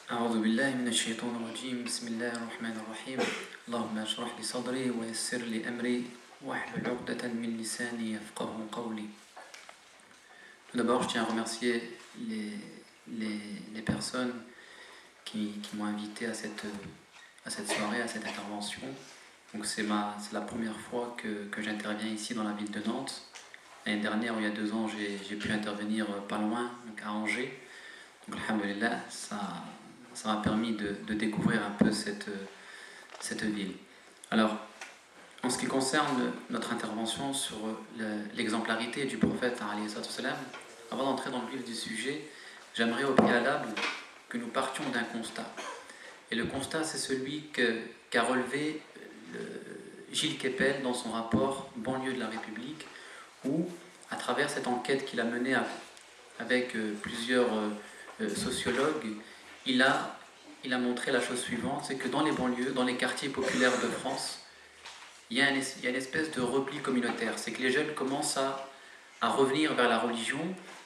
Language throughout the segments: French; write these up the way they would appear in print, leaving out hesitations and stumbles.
أعوذ بالله من الشيطان الرجيم بسم الله الرحمن الرحيم اللهم اشرح لي صدري ويسر لي أمري واحلل عقدة من لساني يفقهوا قولي. D'abord, je tiens à remercier les personnes qui m'ont invité à cette soirée, à cette intervention. Donc c'est la première fois que j'interviens ici dans la ville de Nantes. L'année dernière, il y a 2 ans, j'ai pu intervenir pas loin, donc à Angers. Donc alhamdoulilah, ça m'a permis de découvrir un peu cette ville. Alors, en ce qui concerne notre intervention sur l'exemplarité du prophète, avant d'entrer dans le vif du sujet, j'aimerais au préalable que nous partions d'un constat. Et le constat, c'est celui qu'a relevé Gilles Kepel dans son rapport Banlieue de la République, où, à travers cette enquête qu'il a menée avec plusieurs sociologues, il a montré la chose suivante, c'est que dans les banlieues, dans les quartiers populaires de France, il y a une espèce de repli communautaire. C'est que les jeunes commencent à revenir vers la religion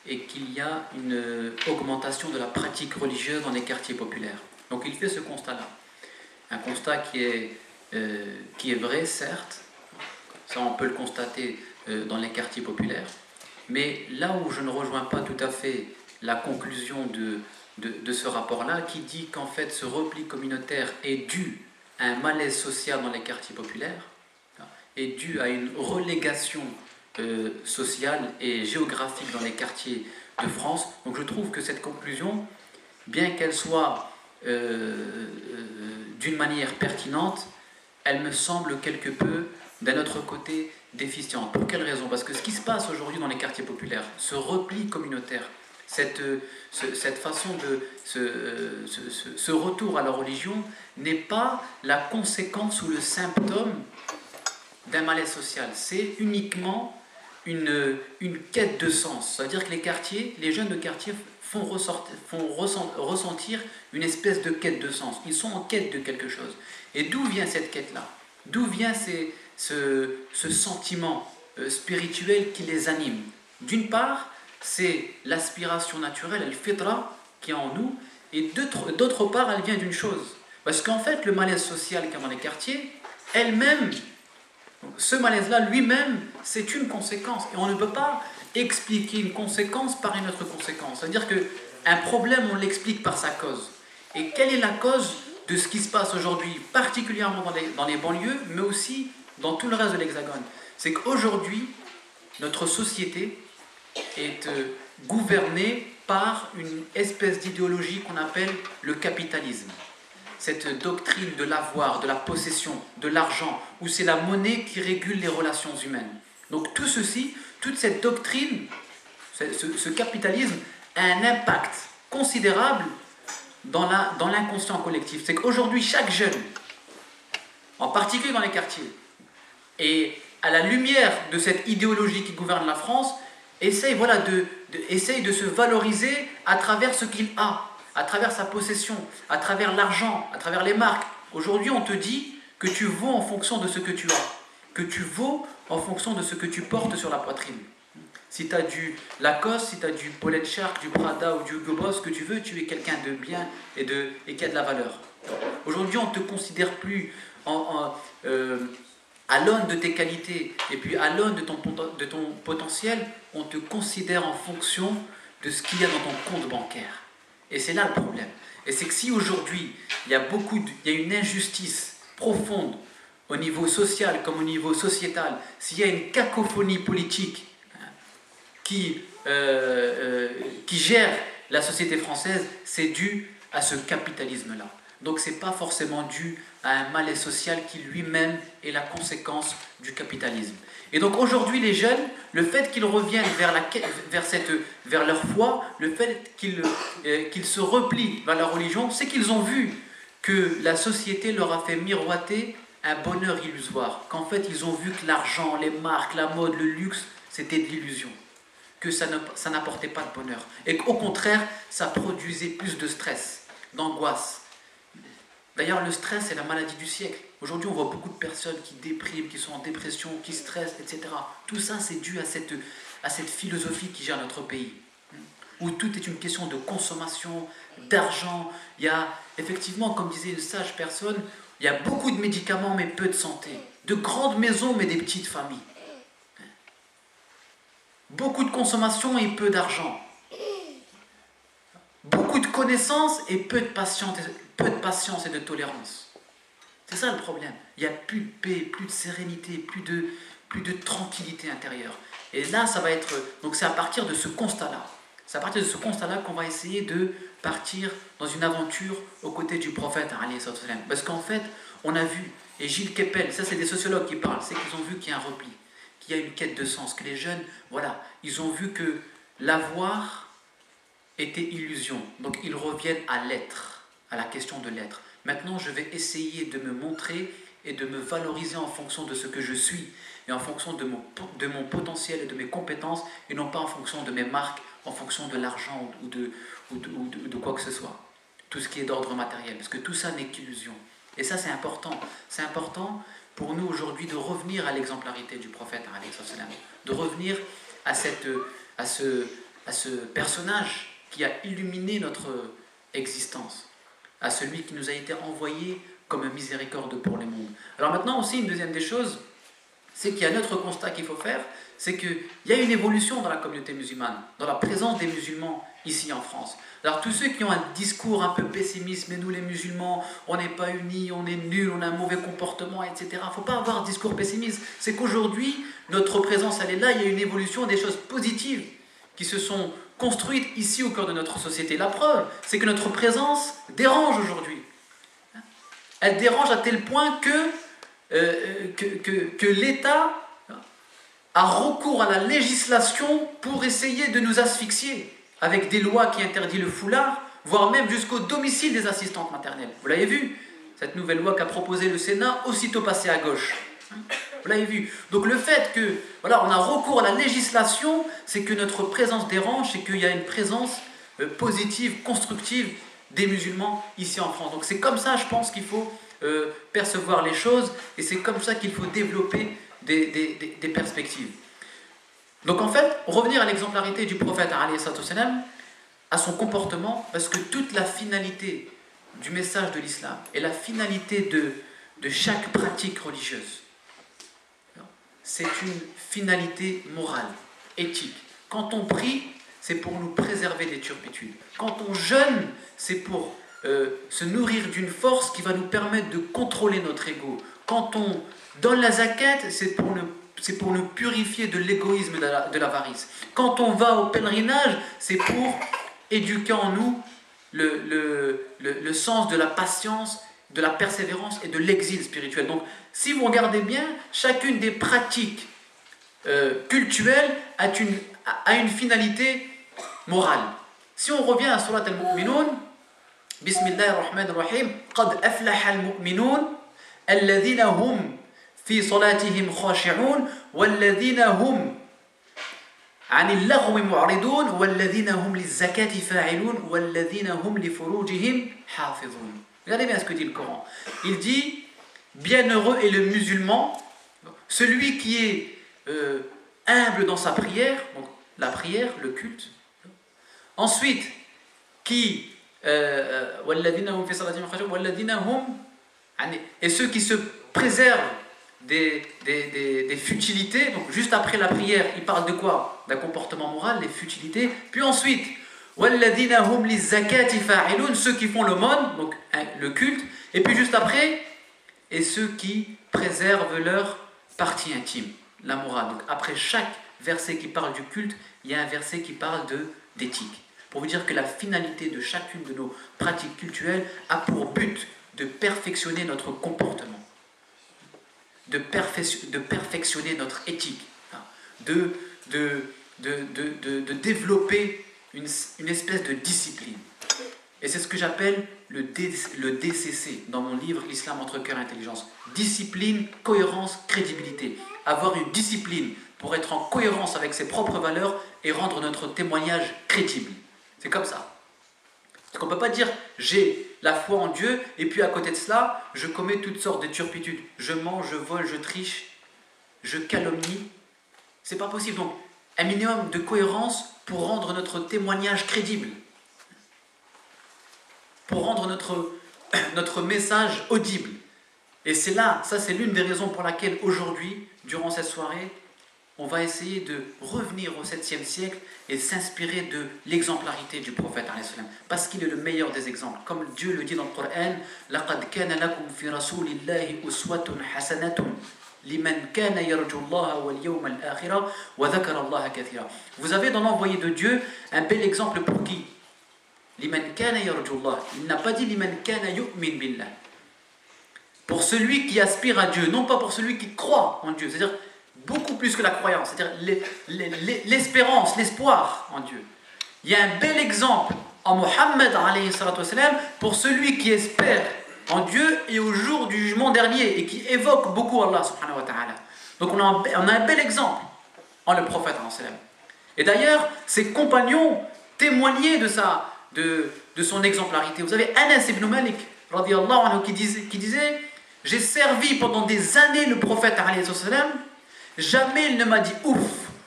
et qu'il y a une augmentation de la pratique religieuse dans les quartiers populaires. Donc il fait ce constat-là. Un constat qui est vrai, certes, ça on peut le constater dans les quartiers populaires, mais là où je ne rejoins pas tout à fait la conclusion de ce rapport-là, qui dit qu'en fait ce repli communautaire est dû à un malaise social dans les quartiers populaires, est dû à une relégation sociale et géographique dans les quartiers de France. Donc je trouve que cette conclusion, bien qu'elle soit d'une manière pertinente, elle me semble quelque peu, d'un autre côté, déficiente. Pour quelle raison? Parce que ce qui se passe aujourd'hui dans les quartiers populaires, ce repli communautaire, cette façon ce retour à la religion n'est pas la conséquence ou le symptôme d'un malaise social. C'est uniquement une quête de sens. C'est-à-dire que les jeunes de quartier font ressentir une espèce de quête de sens. Ils sont en quête de quelque chose. Et d'où vient cette quête-là? D'où vient ce sentiment spirituel qui les anime? D'une part, c'est l'aspiration naturelle, le fitra qui est en nous, et d'autre part, elle vient d'une chose. Parce qu'en fait, le malaise social qu'il y a dans les quartiers, ce malaise-là lui-même, c'est une conséquence. Et on ne peut pas expliquer une conséquence par une autre conséquence. C'est-à-dire qu'un problème, on l'explique par sa cause. Et quelle est la cause de ce qui se passe aujourd'hui, particulièrement dans les banlieues, mais aussi dans tout le reste de l'Hexagone? C'est qu'aujourd'hui, notre société est gouvernée par une espèce d'idéologie qu'on appelle le capitalisme. Cette doctrine de l'avoir, de la possession, de l'argent, où c'est la monnaie qui régule les relations humaines. Donc tout ceci, toute cette doctrine, ce capitalisme a un impact considérable dans l'inconscient collectif. C'est qu'aujourd'hui, chaque jeune, en particulier dans les quartiers, et à la lumière de cette idéologie qui gouverne la France, essaye de se valoriser à travers ce qu'il a, à travers sa possession, à travers l'argent, à travers les marques. Aujourd'hui, on te dit que tu vaux en fonction de ce que tu as, que tu vaux en fonction de ce que tu portes sur la poitrine. Si tu as du Lacoste, si tu as du Paulette Shark, du Prada ou du Hugo Boss, ce que tu veux, tu es quelqu'un de bien et qui a de la valeur. Aujourd'hui, on ne te considère plus à l'aune de tes qualités et puis à l'aune de ton potentiel, on te considère en fonction de ce qu'il y a dans ton compte bancaire. Et c'est là le problème. Et c'est que si aujourd'hui, il y a une injustice profonde au niveau social comme au niveau sociétal, s'il y a une cacophonie politique qui gère la société française, c'est dû à ce capitalisme-là. Donc ce n'est pas forcément dû à un malaise social qui lui-même est la conséquence du capitalisme. Et donc aujourd'hui les jeunes, le fait qu'ils reviennent vers leur foi, le fait qu'ils se replient vers leur religion, c'est qu'ils ont vu que la société leur a fait miroiter un bonheur illusoire, qu'en fait ils ont vu que l'argent, les marques, la mode, le luxe, c'était de l'illusion, que ça n'apportait pas de bonheur, et qu'au contraire, ça produisait plus de stress, d'angoisse. D'ailleurs, le stress est la maladie du siècle. Aujourd'hui, on voit beaucoup de personnes qui dépriment, qui sont en dépression, qui stressent, etc. Tout ça, c'est dû à cette philosophie qui gère notre pays. où tout est une question de consommation, d'argent. Il y a effectivement, comme disait une sage personne, il y a beaucoup de médicaments mais peu de santé. De grandes maisons mais des petites familles. Beaucoup de consommation et peu d'argent. Beaucoup de connaissances et peu de patience et de tolérance. C'est ça le problème. Il n'y a plus de paix, plus de sérénité, plus de tranquillité intérieure. Et là, ça va être... Donc c'est à partir de ce constat-là. C'est à partir de ce constat-là qu'on va essayer de partir dans une aventure aux côtés du prophète. Parce qu'en fait, on a vu, et Gilles Kepel, ça c'est des sociologues qui parlent, c'est qu'ils ont vu qu'il y a un repli, qu'il y a une quête de sens, que les jeunes, voilà, ils ont vu que l'avoir était illusion. Donc ils reviennent à l'être, à la question de l'être. Maintenant, je vais essayer de me montrer et de me valoriser en fonction de ce que je suis et en fonction de mon potentiel et de mes compétences et non pas en fonction de mes marques, en fonction de l'argent ou de quoi que ce soit. Tout ce qui est d'ordre matériel, parce que tout ça n'est qu'illusion. Et ça, c'est important. C'est important pour nous aujourd'hui de revenir à l'exemplarité du prophète, de revenir à ce personnage qui a illuminé notre existence, à celui qui nous a été envoyé comme miséricorde pour les mondes. Alors maintenant aussi, une deuxième des choses, c'est qu'il y a un autre constat qu'il faut faire, c'est qu'il y a une évolution dans la communauté musulmane, dans la présence des musulmans ici en France. Alors tous ceux qui ont un discours un peu pessimiste, mais nous les musulmans, on n'est pas unis, on est nuls, on a un mauvais comportement, etc. Il ne faut pas avoir un discours pessimiste. C'est qu'aujourd'hui, notre présence, elle est là, il y a une évolution des choses positives qui se sont construites ici au cœur de notre société. La preuve, c'est que notre présence dérange aujourd'hui. Elle dérange à tel point que l'État a recours à la législation pour essayer de nous asphyxier, avec des lois qui interdisent le foulard, voire même jusqu'au domicile des assistantes maternelles. Vous l'avez vu, cette nouvelle loi qu'a proposée le Sénat, aussitôt passée à gauche. Vous l'avez vu. Donc le fait que, voilà, on a recours à la législation, c'est que notre présence dérange, c'est qu'il y a une présence positive, constructive des musulmans ici en France. Donc c'est comme ça, je pense, qu'il faut percevoir les choses, et c'est comme ça qu'il faut développer des perspectives. Donc en fait, revenir à l'exemplarité du prophète à son comportement, parce que toute la finalité du message de l'islam et la finalité de chaque pratique religieuse, c'est une finalité morale, éthique. Quand on prie, c'est pour nous préserver des turpitudes. Quand on jeûne, c'est pour se nourrir d'une force qui va nous permettre de contrôler notre ego. Quand on donne la zakat, c'est pour nous purifier de l'égoïsme et de l'avarice. Quand on va au pèlerinage, c'est pour éduquer en nous le sens de la patience, de la persévérance et de l'exil spirituel. Donc, si vous regardez bien, chacune des pratiques cultuelles a une finalité morale. Si on revient à Surat al-Mu'minun, Bismillahir Rahmanir Rahim, Qad aflaha al-mu'minun, alladhina hum fi salatihim khashi'un, walladhina hum عن اللغو معرضون والذين هم للزكاة فاعلون والذين هم لفروجهم حافظون. Regardez bien ce que dit le Coran. Il dit, bienheureux est le musulman, celui qui est humble dans sa prière, donc la prière, le culte. Ensuite, qui et ceux qui se préservent des futilités. Donc juste après la prière, il parle de quoi? D'un comportement moral, les futilités. Puis ensuite, ceux qui font l'aumône, donc le culte. Et puis juste après, et ceux qui préservent leur partie intime, la morale. Donc après chaque verset qui parle du culte, il y a un verset qui parle d'éthique. Pour vous dire que la finalité de chacune de nos pratiques cultuelles a pour but de perfectionner notre comportement, de perfectionner notre éthique, de développer une espèce de discipline. Et c'est ce que j'appelle le DCC dans mon livre L'Islam entre cœur et intelligence. Discipline, cohérence, crédibilité. Avoir une discipline pour être en cohérence avec ses propres valeurs et rendre notre témoignage crédible. C'est comme ça. Parce qu'on ne peut pas dire j'ai la foi en Dieu et puis à côté de cela, je commets toutes sortes de turpitudes. Je mens, je vole, je triche, je calomnie. C'est pas possible. Donc, un minimum de cohérence pour rendre notre témoignage crédible, pour rendre notre message audible. Et c'est l'une des raisons pour laquelle aujourd'hui, durant cette soirée, on va essayer de revenir au 7e siècle et s'inspirer de l'exemplarité du prophète parce qu'il est le meilleur des exemples. Comme Dieu le dit dans le Coran, لَقَدْ كَانَ لَكُمْ فِي رَسُولِ اللَّهِ أُسْوَةٌ حَسَنَةٌ لِمَنْ كَانَ يَرْجُو اللَّهَ وَالْيَوْمَ الْآخِرَ وَذَكَرَ اللَّهَ كَثِيرًا. Vous avez dans l'envoyé de Dieu un bel exemple pour qui? لِمَنْ كَانَ يَرْجُو اللَّهَ. Il n'a pas dit لِمَنْ كَانَ يُؤْمِنْ بِاللَّهِ. Pour celui qui aspire à Dieu, non pas pour celui qui croit en Dieu. C'est-à-dire beaucoup plus que la croyance, c'est-à-dire l'espérance, l'espoir en Dieu. Il y a un bel exemple en Mohammed pour celui qui espère en Dieu et au jour du jugement dernier et qui évoque beaucoup Allah subhanahu wa ta'ala. Donc on a un bel exemple en le prophète. Et d'ailleurs, ses compagnons témoignaient de son exemplarité. Vous avez Anas ibn Malik radiyallahu anhu, qui disait « J'ai servi pendant des années le prophète alayhi salam. Jamais il ne m'a dit ouf,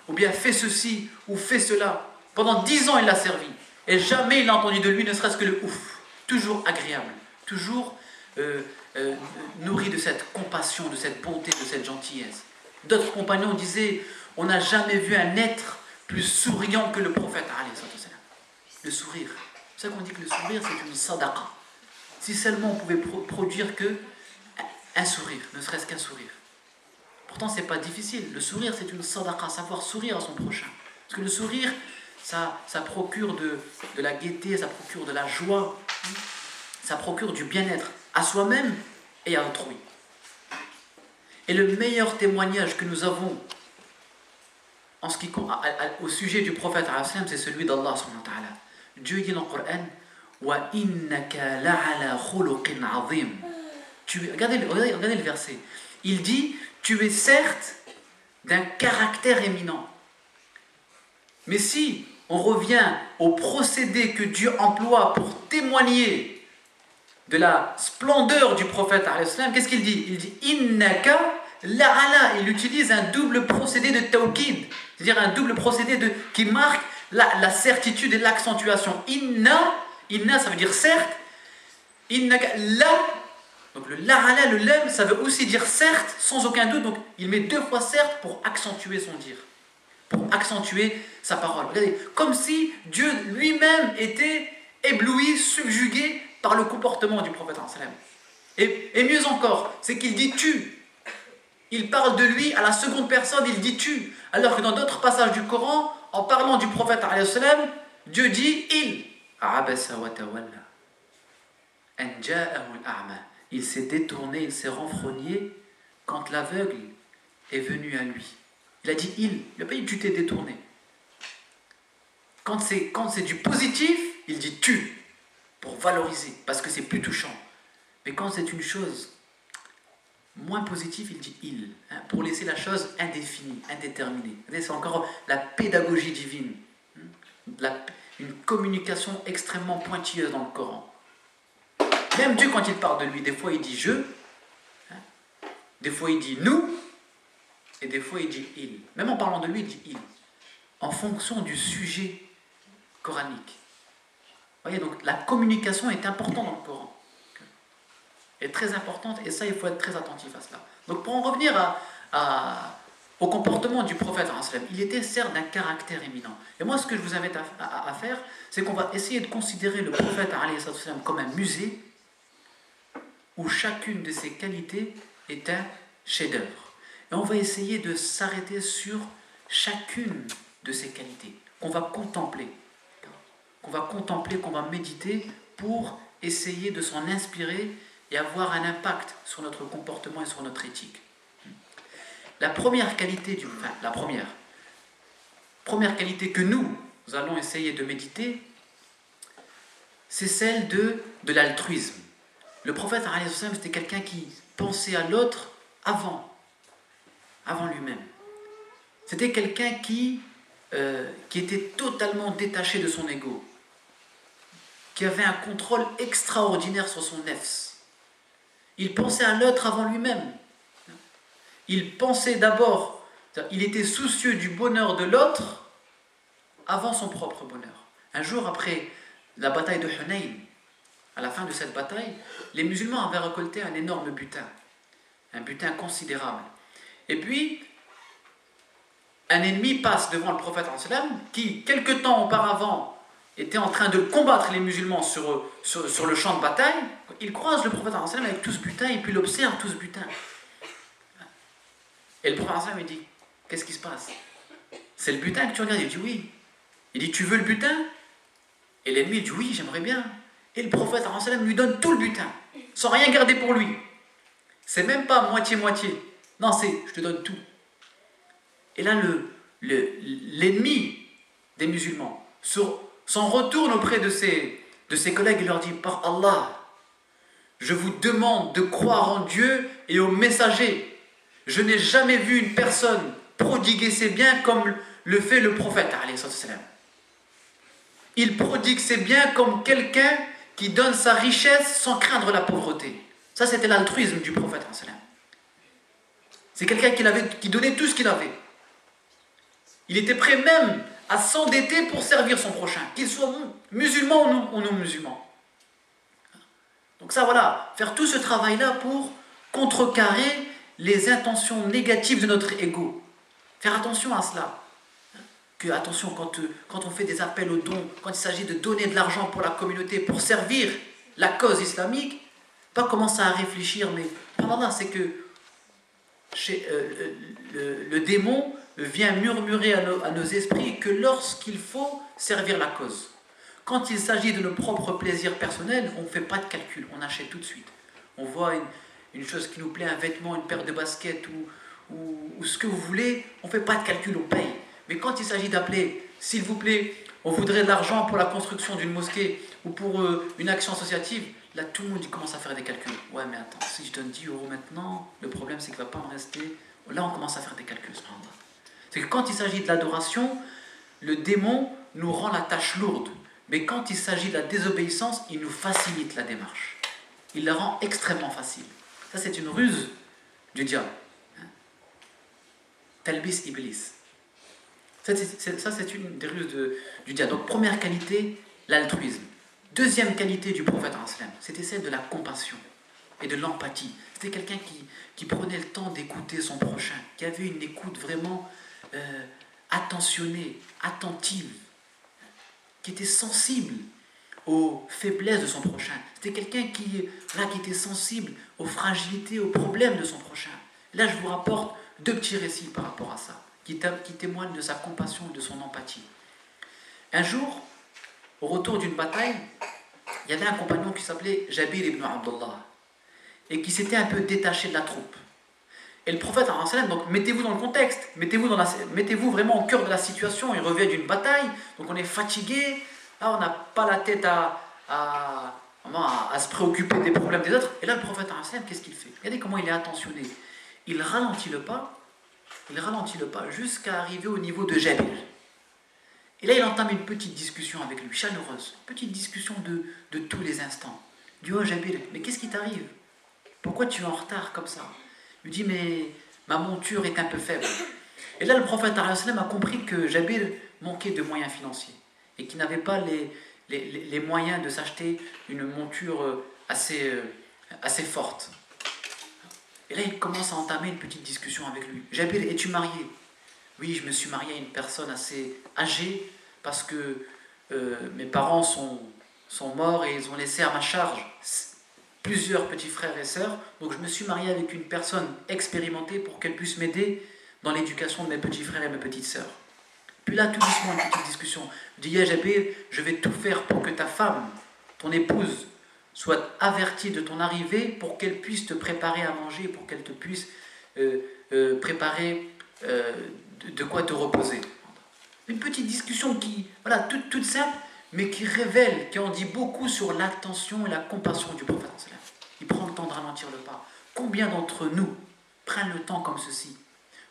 ou bien fais ceci, ou fais cela. Pendant 10 ans il l'a servi. Et jamais il n'a entendu de lui ne serait-ce que le ouf. Toujours agréable, toujours nourri de cette compassion, de cette bonté, de cette gentillesse. D'autres compagnons disaient, on n'a jamais vu un être plus souriant que le prophète. Le sourire. C'est ça qu'on dit que le sourire c'est une sadaqa. Si seulement on pouvait produire que un sourire, ne serait-ce qu'un sourire. Pourtant, c'est pas difficile. Le sourire, c'est une sadaqa, savoir sourire à son prochain. Parce que le sourire, ça procure de la gaieté, ça procure de la joie, ça procure du bien-être à soi-même et à autrui. Et le meilleur témoignage que nous avons au sujet du prophète, c'est celui d'Allah subhanahu wa ta'ala. Dieu dit dans le Coran, wa innaka la'ala khuluqin 'azim. Regardez le verset. Il dit, tu es certes d'un caractère éminent. Mais si on revient au procédé que Dieu emploie pour témoigner de la splendeur du prophète, qu'est-ce qu'il dit? Il dit innaka la'ala. Il utilise un double procédé de tawkid, c'est-à-dire un double procédé qui marque la certitude et l'accentuation. Inna, ça veut dire certes. Innaka la. Donc le la'ala, le lem, ça veut aussi dire certes, sans aucun doute. Donc il met 2 fois certes pour accentuer son dire, pour accentuer sa parole. Regardez, comme si Dieu lui-même était ébloui, subjugué par le comportement du prophète. Et mieux encore, c'est qu'il dit tu. Il parle de lui à la seconde personne, il dit tu. Alors que dans d'autres passages du Coran, en parlant du prophète, Dieu dit il. Abasa wa tawalla. An ja'ahu al-a'ma. Il s'est détourné, il s'est renfrogné quand l'aveugle est venu à lui. Il a dit il n'a pas dit tu t'es détourné. Quand c'est du positif, il dit tu, pour valoriser, parce que c'est plus touchant. Mais quand c'est une chose moins positive, il dit il, pour laisser la chose indéfinie, indéterminée. C'est encore la pédagogie divine, une communication extrêmement pointilleuse dans le Coran. Même Dieu, quand il parle de lui, des fois il dit je, des fois il dit nous, et des fois il dit il. Même en parlant de lui, il dit il, en fonction du sujet coranique. Vous voyez, donc la communication est importante dans le Coran. Elle est très importante, et ça, il faut être très attentif à cela. Donc pour en revenir au comportement du prophète, il était certes d'un caractère éminent. Et moi, ce que je vous invite à faire, c'est qu'on va essayer de considérer le prophète comme un musée où chacune de ses qualités est un chef-d'œuvre. Et on va essayer de s'arrêter sur chacune de ces qualités qu'on va contempler, qu'on va méditer pour essayer de s'en inspirer et avoir un impact sur notre comportement et sur notre éthique. La première qualité que nous allons essayer de méditer, c'est celle de l'altruisme. Le prophète, c'était quelqu'un qui pensait à l'autre avant lui-même. C'était quelqu'un qui était totalement détaché de son ego, qui avait un contrôle extraordinaire sur son nefs. Il pensait à l'autre avant lui-même. Il pensait d'abord, il était soucieux du bonheur de l'autre avant son propre bonheur. Un jour après la bataille de Hunayn, à la fin de cette bataille, les musulmans avaient récolté un énorme butin, un butin considérable. Et puis, un ennemi passe devant le prophète qui, quelque temps auparavant, était en train de combattre les musulmans sur le champ de bataille. Il croise le prophète avec tout ce butin et puis il observe tout ce butin. Et le prophète lui dit, qu'est-ce qui se passe? C'est le butin que tu regardes? Il dit oui. Il dit, tu veux le butin? Et l'ennemi dit oui, j'aimerais bien. Et le prophète lui donne tout le butin, sans rien garder pour lui. C'est même pas moitié-moitié. Non, c'est je te donne tout. Et là, l'ennemi des musulmans s'en retourne auprès de ses collègues et leur dit, par Allah, je vous demande de croire en Dieu et au messager. Je n'ai jamais vu une personne prodiguer ses biens comme le fait le prophète. Il prodigue ses biens comme quelqu'un qui donne sa richesse sans craindre la pauvreté. Ça, c'était l'altruisme du prophète. C'est quelqu'un qui donnait tout ce qu'il avait. Il était prêt même à s'endetter pour servir son prochain, qu'il soit musulman ou non musulman. Donc ça, voilà, faire tout ce travail-là pour contrecarrer les intentions négatives de notre ego. Faire attention à cela. Attention, quand on fait des appels aux dons, quand il s'agit de donner de l'argent pour la communauté, pour servir la cause islamique, pas commencer à réfléchir, mais par là, c'est que le démon vient murmurer à nos esprits que lorsqu'il faut servir la cause. Quand il s'agit de nos propres plaisirs personnels, on ne fait pas de calcul, on achète tout de suite. On voit une chose qui nous plaît, un vêtement, une paire de baskets ou ce que vous voulez, on ne fait pas de calcul, on paye. Mais quand il s'agit d'appeler, s'il vous plaît, on voudrait de l'argent pour la construction d'une mosquée ou pour une action associative, là tout le monde commence à faire des calculs. Ouais, mais attends, si je donne 10 € maintenant, le problème c'est qu'il ne va pas en rester. Là on commence à faire des calculs. C'est que quand il s'agit de l'adoration, le démon nous rend la tâche lourde. Mais quand il s'agit de la désobéissance, il nous facilite la démarche. Il la rend extrêmement facile. Ça c'est une ruse du diable. Talbis Iblis. Ça, c'est une des ruses du diable. Donc, première qualité, l'altruisme. Deuxième qualité du prophète, c'était celle de la compassion et de l'empathie. C'était quelqu'un qui prenait le temps d'écouter son prochain, qui avait une écoute vraiment attentionnée, attentive, qui était sensible aux faiblesses de son prochain. C'était quelqu'un qui était sensible aux fragilités, aux problèmes de son prochain. Là, je vous rapporte 2 petits récits par rapport à ça, qui témoignent de sa compassion et de son empathie. Un jour, au retour d'une bataille, il y avait un compagnon qui s'appelait Jabir ibn Abdullah et qui s'était un peu détaché de la troupe. Et le prophète, donc mettez-vous dans le contexte, mettez-vous vraiment au cœur de la situation. Il revient d'une bataille, donc on est fatigué, là on n'a pas la tête à se préoccuper des problèmes des autres. Et là le prophète, qu'est-ce qu'il fait? Regardez comment il est attentionné. Il ralentit le pas jusqu'à arriver au niveau de Jabir. Et là, il entame une petite discussion avec lui, chaleureuse, petite discussion de tous les instants. Il dit, oh Jabir, mais qu'est-ce qui t'arrive? Pourquoi tu es en retard comme ça? Il lui dit, mais ma monture est un peu faible. Et là, le prophète a compris que Jabir manquait de moyens financiers et qu'il n'avait pas les moyens de s'acheter une monture assez forte. Et là, il commence à entamer une petite discussion avec lui. Jabir, es-tu marié? Oui, je me suis marié à une personne assez âgée parce que mes parents sont morts et ils ont laissé à ma charge plusieurs petits frères et sœurs. Donc je me suis marié avec une personne expérimentée pour qu'elle puisse m'aider dans l'éducation de mes petits frères et mes petites sœurs. Puis là, tout doucement, une petite discussion. Je dis, Jabir, je vais tout faire pour que ta femme, ton épouse, soit avertie de ton arrivée pour qu'elle puisse te préparer à manger, pour qu'elle te puisse préparer de quoi te reposer. Une petite discussion qui, voilà, toute simple, mais qui révèle, qui en dit beaucoup sur l'attention et la compassion du prophète. Il prend le temps de ralentir le pas. Combien d'entre nous prennent le temps comme ceci,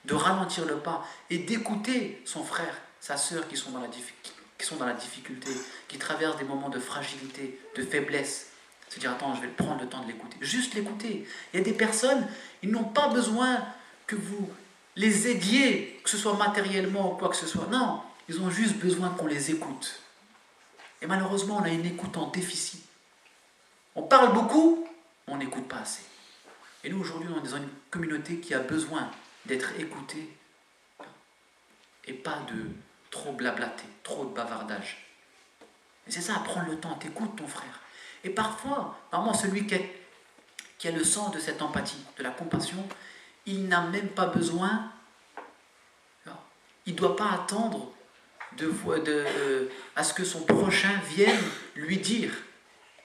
de ralentir le pas et d'écouter son frère, sa sœur qui sont dans la difficulté, qui traversent des moments de fragilité, de faiblesse. Se dire, attends, je vais prendre le temps de l'écouter. Juste l'écouter. Il y a des personnes, ils n'ont pas besoin que vous les aidiez, que ce soit matériellement ou quoi que ce soit. Non, Ils ont juste besoin qu'on les écoute. Et malheureusement, on a une écoute en déficit. On parle beaucoup, mais on n'écoute pas assez. Et nous, aujourd'hui, on est dans une communauté qui a besoin d'être écoutée et pas de trop blablater, trop de bavardage. Et c'est ça, prendre le temps, t'écoutes ton frère. Et parfois, normalement, celui qui a le sens de cette empathie, de la compassion, il n'a même pas besoin, il ne doit pas attendre à ce que son prochain vienne lui dire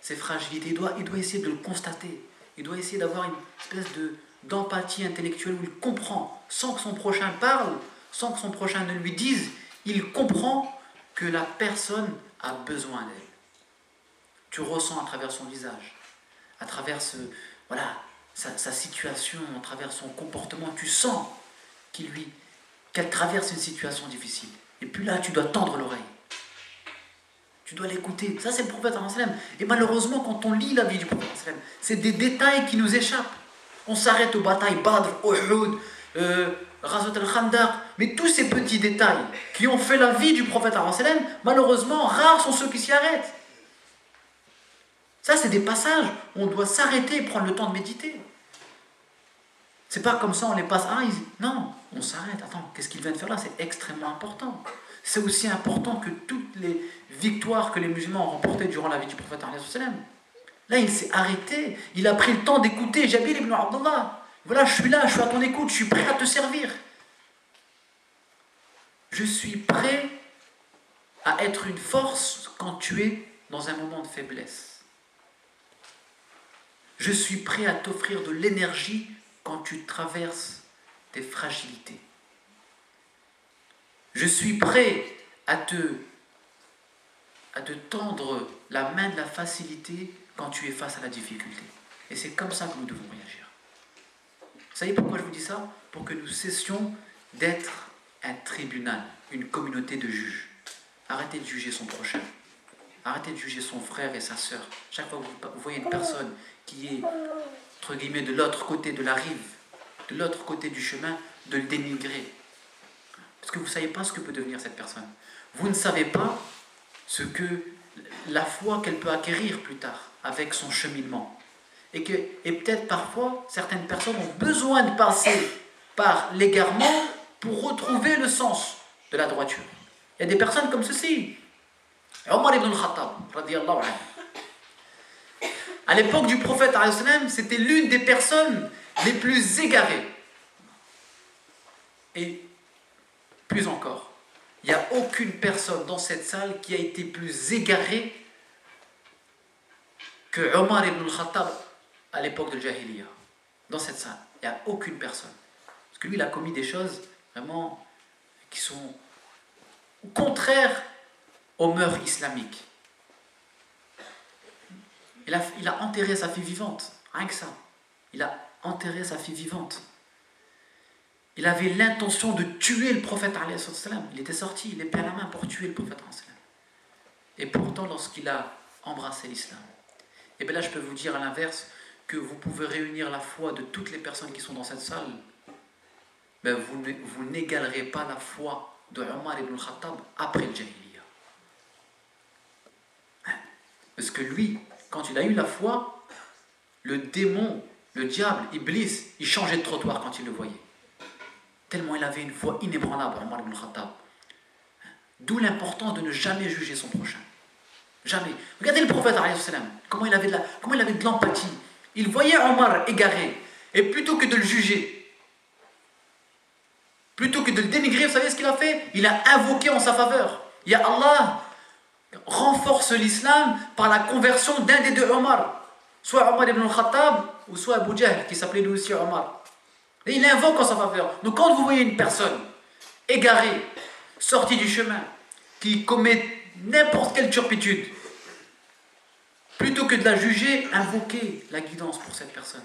ses fragilités. Il doit essayer de le constater. Il doit essayer d'avoir une espèce d'empathie intellectuelle où il comprend, sans que son prochain parle, sans que son prochain ne lui dise, il comprend que la personne a besoin d'elle. Tu ressens à travers son visage, à travers sa situation, à travers son comportement, tu sens qu'elle traverse une situation difficile. Et puis là, tu dois tendre l'oreille. Tu dois l'écouter. Ça, c'est le prophète. Et malheureusement, quand on lit la vie du prophète, c'est des détails qui nous échappent. On s'arrête aux batailles Badr, Uhud, Ghazwat al-Khandaq. Mais tous ces petits détails qui ont fait la vie du prophète, malheureusement, rares sont ceux qui s'y arrêtent. Ça, c'est des passages où on doit s'arrêter et prendre le temps de méditer. C'est pas comme ça, on les passe. Non, on s'arrête. Attends, qu'est-ce qu'il vient de faire là? C'est extrêmement important. C'est aussi important que toutes les victoires que les musulmans ont remportées durant la vie du prophète. Là, il s'est arrêté. Il a pris le temps d'écouter Jabir ibn Abdullah. Voilà, je suis là, je suis à ton écoute, je suis prêt à te servir. Je suis prêt à être une force quand tu es dans un moment de faiblesse. Je suis prêt à t'offrir de l'énergie quand tu traverses tes fragilités. Je suis prêt à te tendre la main de la facilité quand tu es face à la difficulté. Et c'est comme ça que nous devons réagir. Vous savez pourquoi je vous dis ça? Pour que nous cessions d'être un tribunal, une communauté de juges. Arrêtez de juger son prochain. Arrêtez de juger son frère et sa sœur. Chaque fois que vous voyez une personne qui est, entre guillemets, de l'autre côté de la rive, de l'autre côté du chemin, de le dénigrer. Parce que vous ne savez pas ce que peut devenir cette personne. Vous ne savez pas la foi qu'elle peut acquérir plus tard avec son cheminement. Et peut-être parfois, certaines personnes ont besoin de passer par l'égarement pour retrouver le sens de la droiture. Il y a des personnes comme ceci. Omar ibn al-Khattab, radiyallahu anhu. À l'époque du prophète, c'était l'une des personnes les plus égarées. Et plus encore, il n'y a aucune personne dans cette salle qui a été plus égarée que Omar ibn al-Khattab à l'époque de Jahiliya. Dans cette salle, il n'y a aucune personne. Parce que lui, il a commis des choses vraiment qui sont contraires aux mœurs islamiques. Il a enterré sa fille vivante, rien que ça. Il a enterré sa fille vivante. Il avait l'intention de tuer le prophète. Il était sorti, il épée à la main pour tuer le prophète. Et pourtant, lorsqu'il a embrassé l'islam, et bien là, je peux vous dire à l'inverse que vous pouvez réunir la foi de toutes les personnes qui sont dans cette salle, ben vous n'égalerez pas la foi de Omar ibn al-Khattab après le Jahiliya. Parce que lui, quand il a eu la foi, le démon, le diable, Iblis, il changeait de trottoir quand il le voyait. Tellement il avait une foi inébranlable, Omar ibn al-Khattab. D'où l'importance de ne jamais juger son prochain. Jamais. Regardez le prophète, comment il avait de l'empathie. Il voyait Omar égaré. Et plutôt que de le juger, plutôt que de le dénigrer, vous savez ce qu'il a fait? Il a invoqué en sa faveur. Ya Allah, renforce l'islam par la conversion d'un des deux Omar. Soit Omar ibn al-Khattab, ou soit Abu Jahl, qui s'appelait lui aussi Omar. Et il invoque en sa faveur. Donc quand vous voyez une personne égarée, sortie du chemin, qui commet n'importe quelle turpitude, plutôt que de la juger, invoquez la guidance pour cette personne.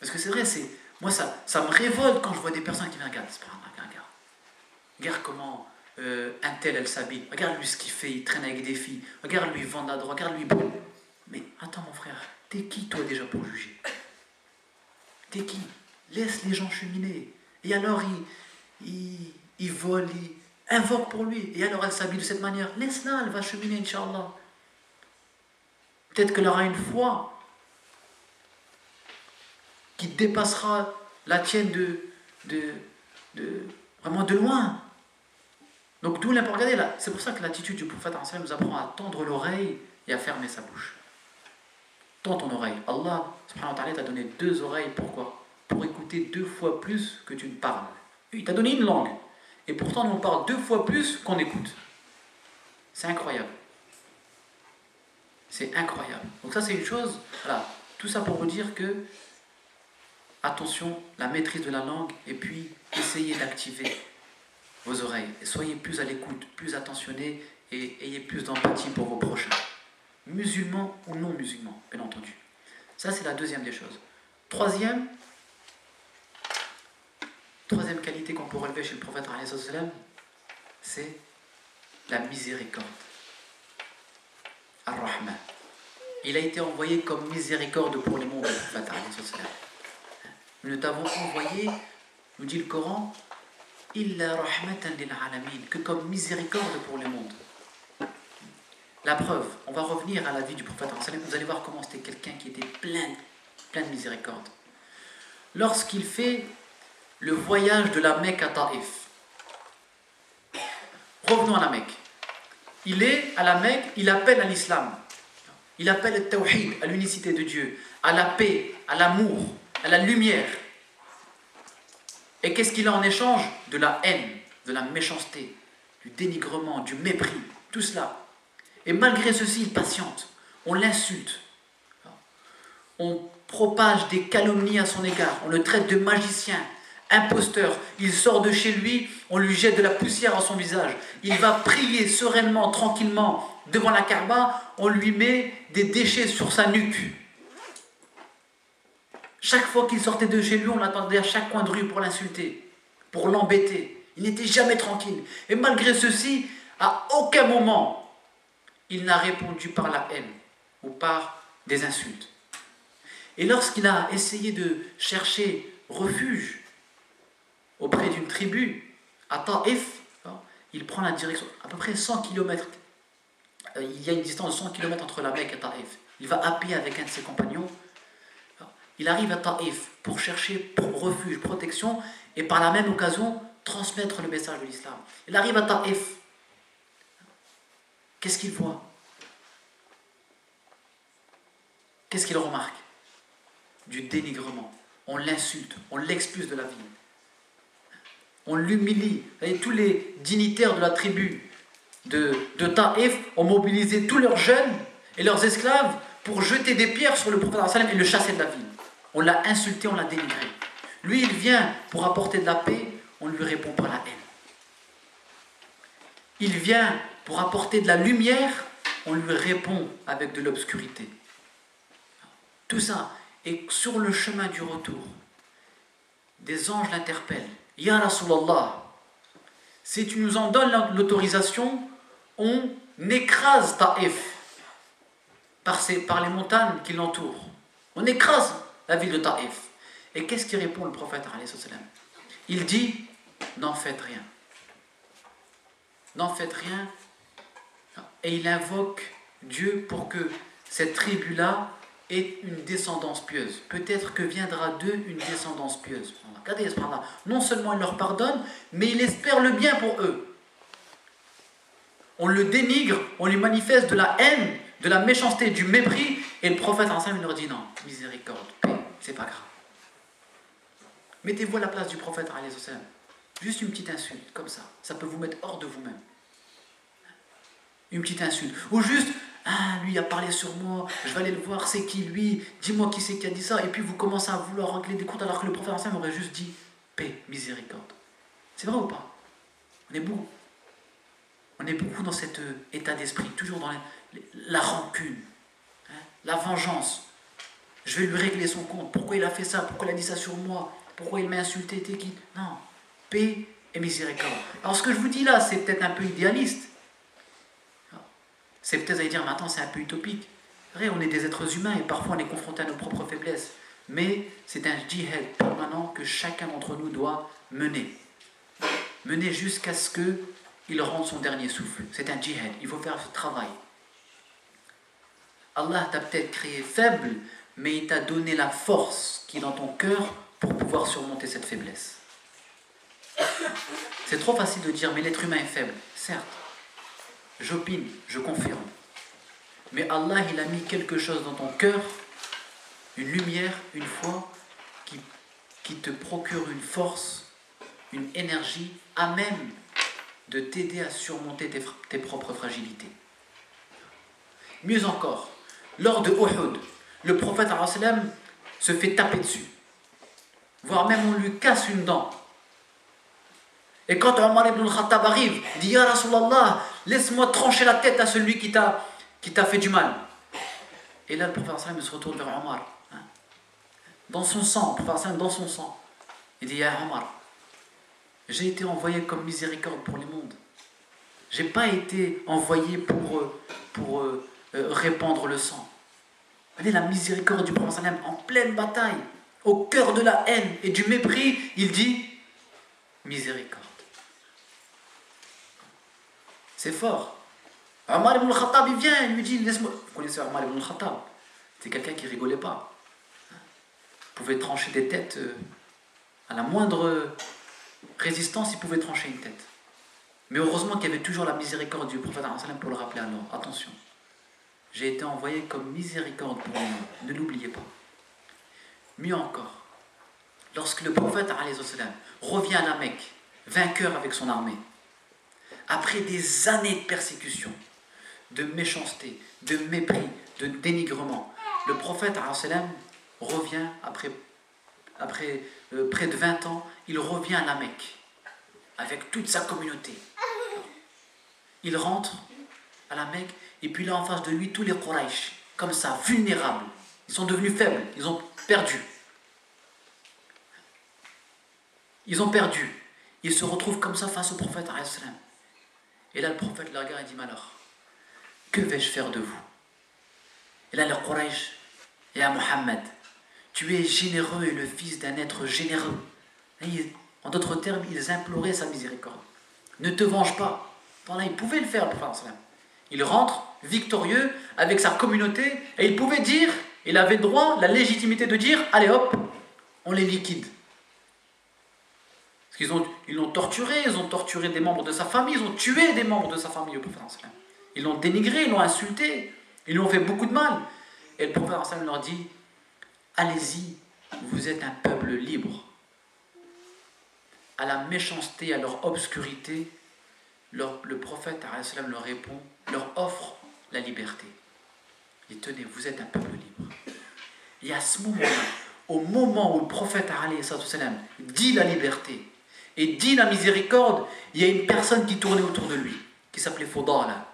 Parce que c'est vrai, moi ça me révolte quand je vois des personnes qui viennent, regarde comment un tel elle s'habille, regarde lui ce qu'il fait, il traîne avec des filles, regarde lui vendre à droite, regarde lui bon. Mais attends mon frère, t'es qui toi déjà pour juger? T'es qui? Laisse les gens cheminer. Et alors il vole, il invoque pour lui. Et alors elle s'habille de cette manière. Laisse-la, elle va cheminer, Inch'Allah. Peut-être qu'elle aura une foi qui dépassera la tienne vraiment de loin. Donc d'où l'importance. Regardez là, c'est pour ça que l'attitude du prophète nous apprend à tendre l'oreille et à fermer sa bouche. Tends ton oreille. Allah subhanahu wa ta'ala t'a donné 2 oreilles, pourquoi? Pour écouter 2 fois plus que tu ne parles. Il t'a donné une langue. Et pourtant, on parle 2 fois plus qu'on écoute. C'est incroyable. C'est incroyable. Donc ça, c'est une chose. Voilà. Tout ça pour vous dire que, attention, la maîtrise de la langue, et puis essayez d'activer vos oreilles. Et soyez plus à l'écoute, plus attentionnés, et ayez plus d'empathie pour vos prochains. Musulmans ou non musulmans, bien entendu. Ça, c'est la deuxième des choses. Troisième qualité qu'on peut relever chez le prophète, c'est la miséricorde. Ar-Rahman. Il a été envoyé comme miséricorde pour les mondes, le prophète. Nous t'avons envoyé, nous dit le Coran, illa rahmatan lil alamin, que comme miséricorde pour les mondes. La preuve, on va revenir à la vie du prophète. Vous allez voir comment c'était quelqu'un qui était plein de miséricorde. Lorsqu'il fait le voyage de la Mecque à Taïf. Revenons à la Mecque. Il est à la Mecque, il appelle à l'islam. Il appelle au tawhid, à l'unicité de Dieu, à la paix, à l'amour, à la lumière. Et qu'est-ce qu'il a en échange? De la haine, de la méchanceté, du dénigrement, du mépris, tout cela. Et malgré ceci, il patiente. On l'insulte. On propage des calomnies à son égard. On le traite de magicien, imposteur. Il sort de chez lui, on lui jette de la poussière à son visage. Il va prier sereinement, tranquillement devant la Kaaba, on lui met des déchets sur sa nuque. Chaque fois qu'il sortait de chez lui, on l'attendait à chaque coin de rue pour l'insulter, pour l'embêter. Il n'était jamais tranquille. Et malgré ceci, à aucun moment, il n'a répondu par la haine ou par des insultes. Et lorsqu'il a essayé de chercher refuge auprès d'une tribu à Taïf, il prend la direction, à peu près 100 km. Il y a une distance de 100 km entre la Mecque et Taïf. Il va à pied avec un de ses compagnons. Il arrive à Taïf pour chercher refuge, protection, et par la même occasion, transmettre le message de l'islam. Il arrive à Taïf. Qu'est-ce qu'il voit? Qu'est-ce qu'il remarque? Du dénigrement. On l'insulte, on l'expulse de la ville. On l'humilie. Et tous les dignitaires de la tribu de Taïf ont mobilisé tous leurs jeunes et leurs esclaves pour jeter des pierres sur le prophète et le chasser de la ville. On l'a insulté, on l'a dénigré. Lui, il vient pour apporter de la paix, on lui répond par la haine. Il vient pour apporter de la lumière, on lui répond avec de l'obscurité. Tout ça. Et sur le chemin du retour, des anges l'interpellent. Ya Rasulallah, si tu nous en donnes l'autorisation, on écrase Taïf par les montagnes qui l'entourent. On écrase la ville de Taïf. Et qu'est-ce qu'il répond le prophète? Il dit, n'en faites rien. N'en faites rien. Et il invoque Dieu pour que cette tribu-là ait une descendance pieuse. Peut-être que viendra d'eux une descendance pieuse. Regardez, non seulement il leur pardonne, mais il espère le bien pour eux. On le dénigre, on lui manifeste de la haine, de la méchanceté, du mépris, et le prophète il leur dit non, miséricorde, paix, c'est pas grave. Mettez-vous à la place du prophète, juste une petite insulte, comme ça peut vous mettre hors de vous-même. Une petite insulte, ou juste, lui a parlé sur moi, je vais aller le voir, c'est qui lui, dis-moi qui c'est qui a dit ça, et puis vous commencez à vouloir régler des comptes alors que le prophète aurait juste dit paix, miséricorde. C'est vrai ou pas? On est beaucoup dans cet état d'esprit, toujours dans la rancune, la vengeance. Je vais lui régler son compte, pourquoi il a fait ça, pourquoi il a dit ça sur moi, pourquoi il m'a insulté, t'es qui? Non, paix et miséricorde. Alors ce que je vous dis là, c'est peut-être un peu idéaliste. C'est peut-être à dire, mais attends, c'est un peu utopique. C'est vrai, on est des êtres humains et parfois on est confrontés à nos propres faiblesses. Mais c'est un djihad permanent que chacun d'entre nous doit mener. mener jusqu'à ce qu'il rende son dernier souffle. C'est un djihad, il faut faire ce travail. Allah t'a peut-être créé faible, mais il t'a donné la force qui est dans ton cœur pour pouvoir surmonter cette faiblesse. C'est trop facile de dire, mais l'être humain est faible. Certes, j'opine, je confirme. Mais Allah, il a mis quelque chose dans ton cœur, une lumière, une foi, qui te procure une force, une énergie à même de t'aider à surmonter tes propres fragilités. Mieux encore, lors de Uhud, le prophète se fait taper dessus. Voire même on lui casse une dent. Et quand Omar ibn al-Khattab arrive, il dit « Ya Rasulallah, laisse-moi trancher la tête à celui qui t'a fait du mal. » Et là, le prophète se retourne vers Omar. Dans son sang, le prophète dans son sang. Il dit « Ya Omar, j'ai été envoyé comme miséricorde pour les mondes. Je n'ai pas été envoyé pour répandre le sang. » Regardez la miséricorde du prophète en pleine bataille, au cœur de la haine et du mépris, il dit « miséricorde. » C'est fort. Omar ibn al-Khattab, il vient, il lui dit, laisse-moi. Vous connaissez Omar ibn al-Khattab? C'est quelqu'un qui rigolait pas. Il pouvait trancher des têtes. À la moindre résistance, il pouvait trancher une tête. Mais heureusement qu'il y avait toujours la miséricorde du prophète pour le rappeler à l'ordre. Attention. J'ai été envoyé comme miséricorde pour les mondes. Ne l'oubliez pas. Mieux encore. Lorsque le prophète revient à la Mecque, vainqueur avec son armée, après des années de persécution, de méchanceté, de mépris, de dénigrement, le prophète revient après près de 20 ans, il revient à la Mecque avec toute sa communauté. Il rentre à la Mecque et puis là en face de lui tous les Quraysh, comme ça, vulnérables. Ils sont devenus faibles, ils ont perdu. Ils se retrouvent comme ça face au prophète. Et là le prophète le regarde et dit, mais alors, que vais-je faire de vous? Et là le Quraysh, ya Muhammad, tu es généreux et le fils d'un être généreux. En d'autres termes, ils imploraient sa miséricorde. Ne te venge pas. Là, il pouvait le faire, le prophète. Il rentre victorieux avec sa communauté et il pouvait dire, il avait le droit, la légitimité de dire, allez hop, on les liquide. Parce qu'ils l'ont torturé, ils ont torturé des membres de sa famille, ils ont tué des membres de sa famille au prophète. Ils l'ont dénigré, ils l'ont insulté, ils lui ont fait beaucoup de mal. Et le prophète leur dit, allez-y, vous êtes un peuple libre. À la méchanceté, à leur obscurité, le prophète leur répond, leur offre la liberté. Et tenez, vous êtes un peuple libre. Et à ce moment-là, au moment où le prophète dit la liberté et dit la miséricorde, il y a une personne qui tournait autour de lui, qui s'appelait Fudala,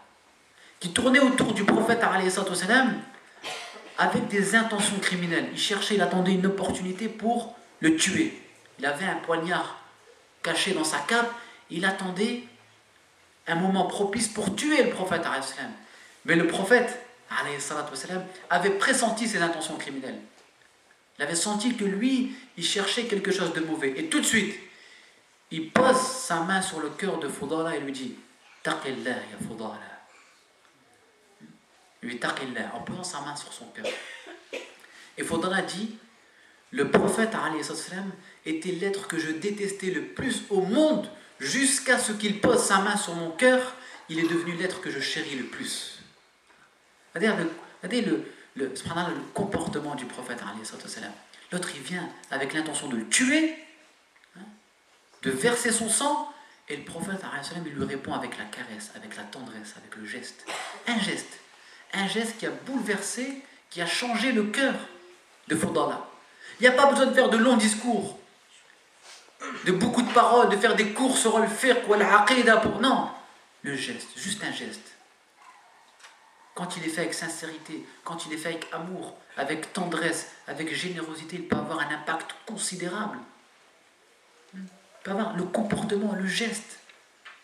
qui tournait autour du prophète avec des intentions criminelles. Il attendait une opportunité pour le tuer. Il avait un poignard caché dans sa cape, il attendait un moment propice pour tuer le prophète. Mais le prophète avait pressenti ses intentions criminelles. Il avait senti que lui, il cherchait quelque chose de mauvais. Et tout de suite, il pose sa main sur le cœur de Fudala et lui dit « Taqillah ya Fudala » lui taqillah, en posant sa main sur son cœur. Et Fudala dit « Le prophète était l'être que je détestais le plus au monde, jusqu'à ce qu'il pose sa main sur mon cœur, il est devenu l'être que je chéris le plus. » Regardez le comportement du prophète. L'autre, il vient avec l'intention de le tuer, de verser son sang, et le prophète, il lui répond avec la caresse, avec la tendresse, avec le geste. Un geste qui a bouleversé, qui a changé le cœur de Fudala. Il n'y a pas besoin de faire de longs discours, de beaucoup de paroles, de faire des cours sur le fiqh ou l'aqidah pour... Non, le geste, juste un geste. Quand il est fait avec sincérité, quand il est fait avec amour, avec tendresse, avec générosité, il peut avoir un impact considérable. Il peut avoir le comportement, le geste.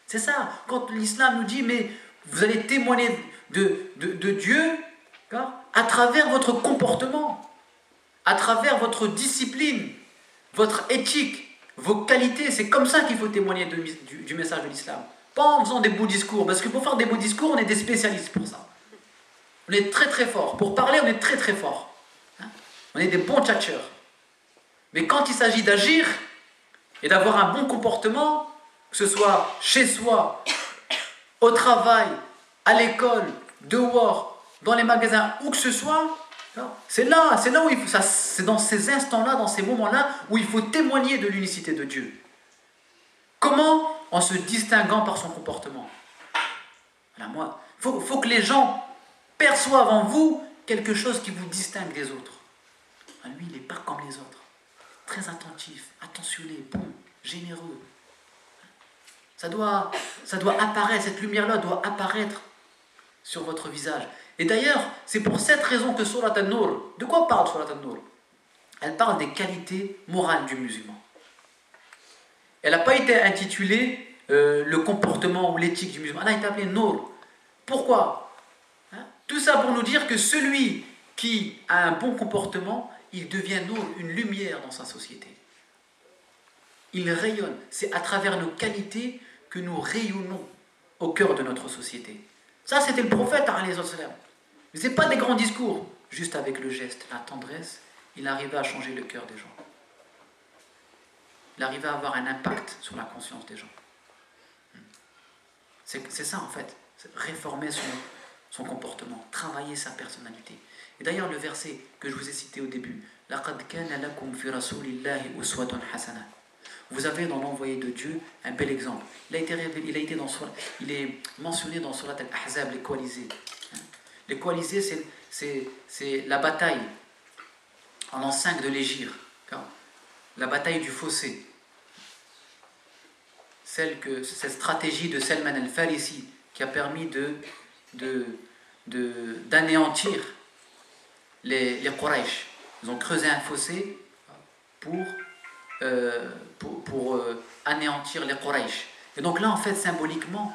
C'est ça, quand l'islam nous dit, mais vous allez témoigner de Dieu à travers votre comportement, à travers votre discipline, votre éthique, vos qualités, c'est comme ça qu'il faut témoigner du message de l'islam. Pas en faisant des beaux discours, parce que pour faire des beaux discours, on est des spécialistes pour ça. On est très très fort. Pour parler, on est très très fort. On est des bons tchatcheurs. Mais quand il s'agit d'agir et d'avoir un bon comportement, que ce soit chez soi, au travail, à l'école, dehors, dans les magasins, où que ce soit, c'est là où il faut, c'est dans ces instants-là, dans ces moments-là, où il faut témoigner de l'unicité de Dieu. Comment? En se distinguant par son comportement. Voilà, faut que les gens perçoivent en vous quelque chose qui vous distingue des autres. Lui, il n'est pas comme les autres. Très attentif, attentionné, bon, généreux. Ça doit apparaître, cette lumière-là doit apparaître sur votre visage. Et d'ailleurs, c'est pour cette raison que Surat An-Nur, de quoi parle Surat An-Nur? Elle parle des qualités morales du musulman. Elle n'a pas été intitulée le comportement ou l'éthique du musulman. Elle a été appelée Nur. Pourquoi? Tout ça pour nous dire que celui qui a un bon comportement, il devient Nur, une lumière dans sa société. Il rayonne. C'est à travers nos qualités que nous rayonnons au cœur de notre société. Ça, c'était le prophète, alayhi salam. Mais ce n'est pas des grands discours. Juste avec le geste, la tendresse, il arrivait à changer le cœur des gens. Il arrivait à avoir un impact sur la conscience des gens. C'est ça, en fait. C'est réformer son comportement, travailler sa personnalité. Et d'ailleurs, le verset que je vous ai cité au début, « لَقَدْ كَانَ لَكُمْ فِي رَسُولِ اللَّهِ أُسْوَةٌ حَسَنَةٌ » Vous avez dans l'envoyé de Dieu un bel exemple. Il est mentionné dans Surat Al-Ahzab, les coalisés. Les coalisés, c'est la bataille en l'an 5 de l'Hégire. La bataille du fossé. Cette stratégie de Salman al-Farisi qui a permis d'anéantir les Quraysh. Ils ont creusé un fossé pour anéantir les Quraysh. Et donc là, en fait, symboliquement,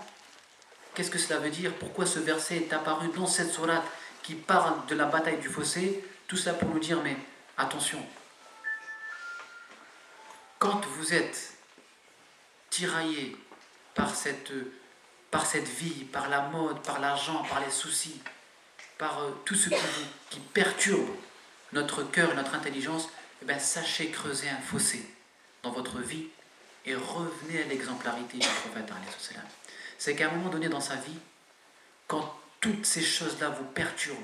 qu'est-ce que cela veut dire? Pourquoi ce verset est apparu dans cette sourate qui parle de la bataille du fossé? Tout ça pour nous dire, mais attention, quand vous êtes tiraillé par cette vie, par la mode, par l'argent, par les soucis, par tout ce qui perturbe notre cœur et notre intelligence, eh bien, sachez creuser un fossé dans votre vie et revenez à l'exemplarité du prophète. C'est qu'à un moment donné dans sa vie, quand toutes ces choses-là vous perturbent,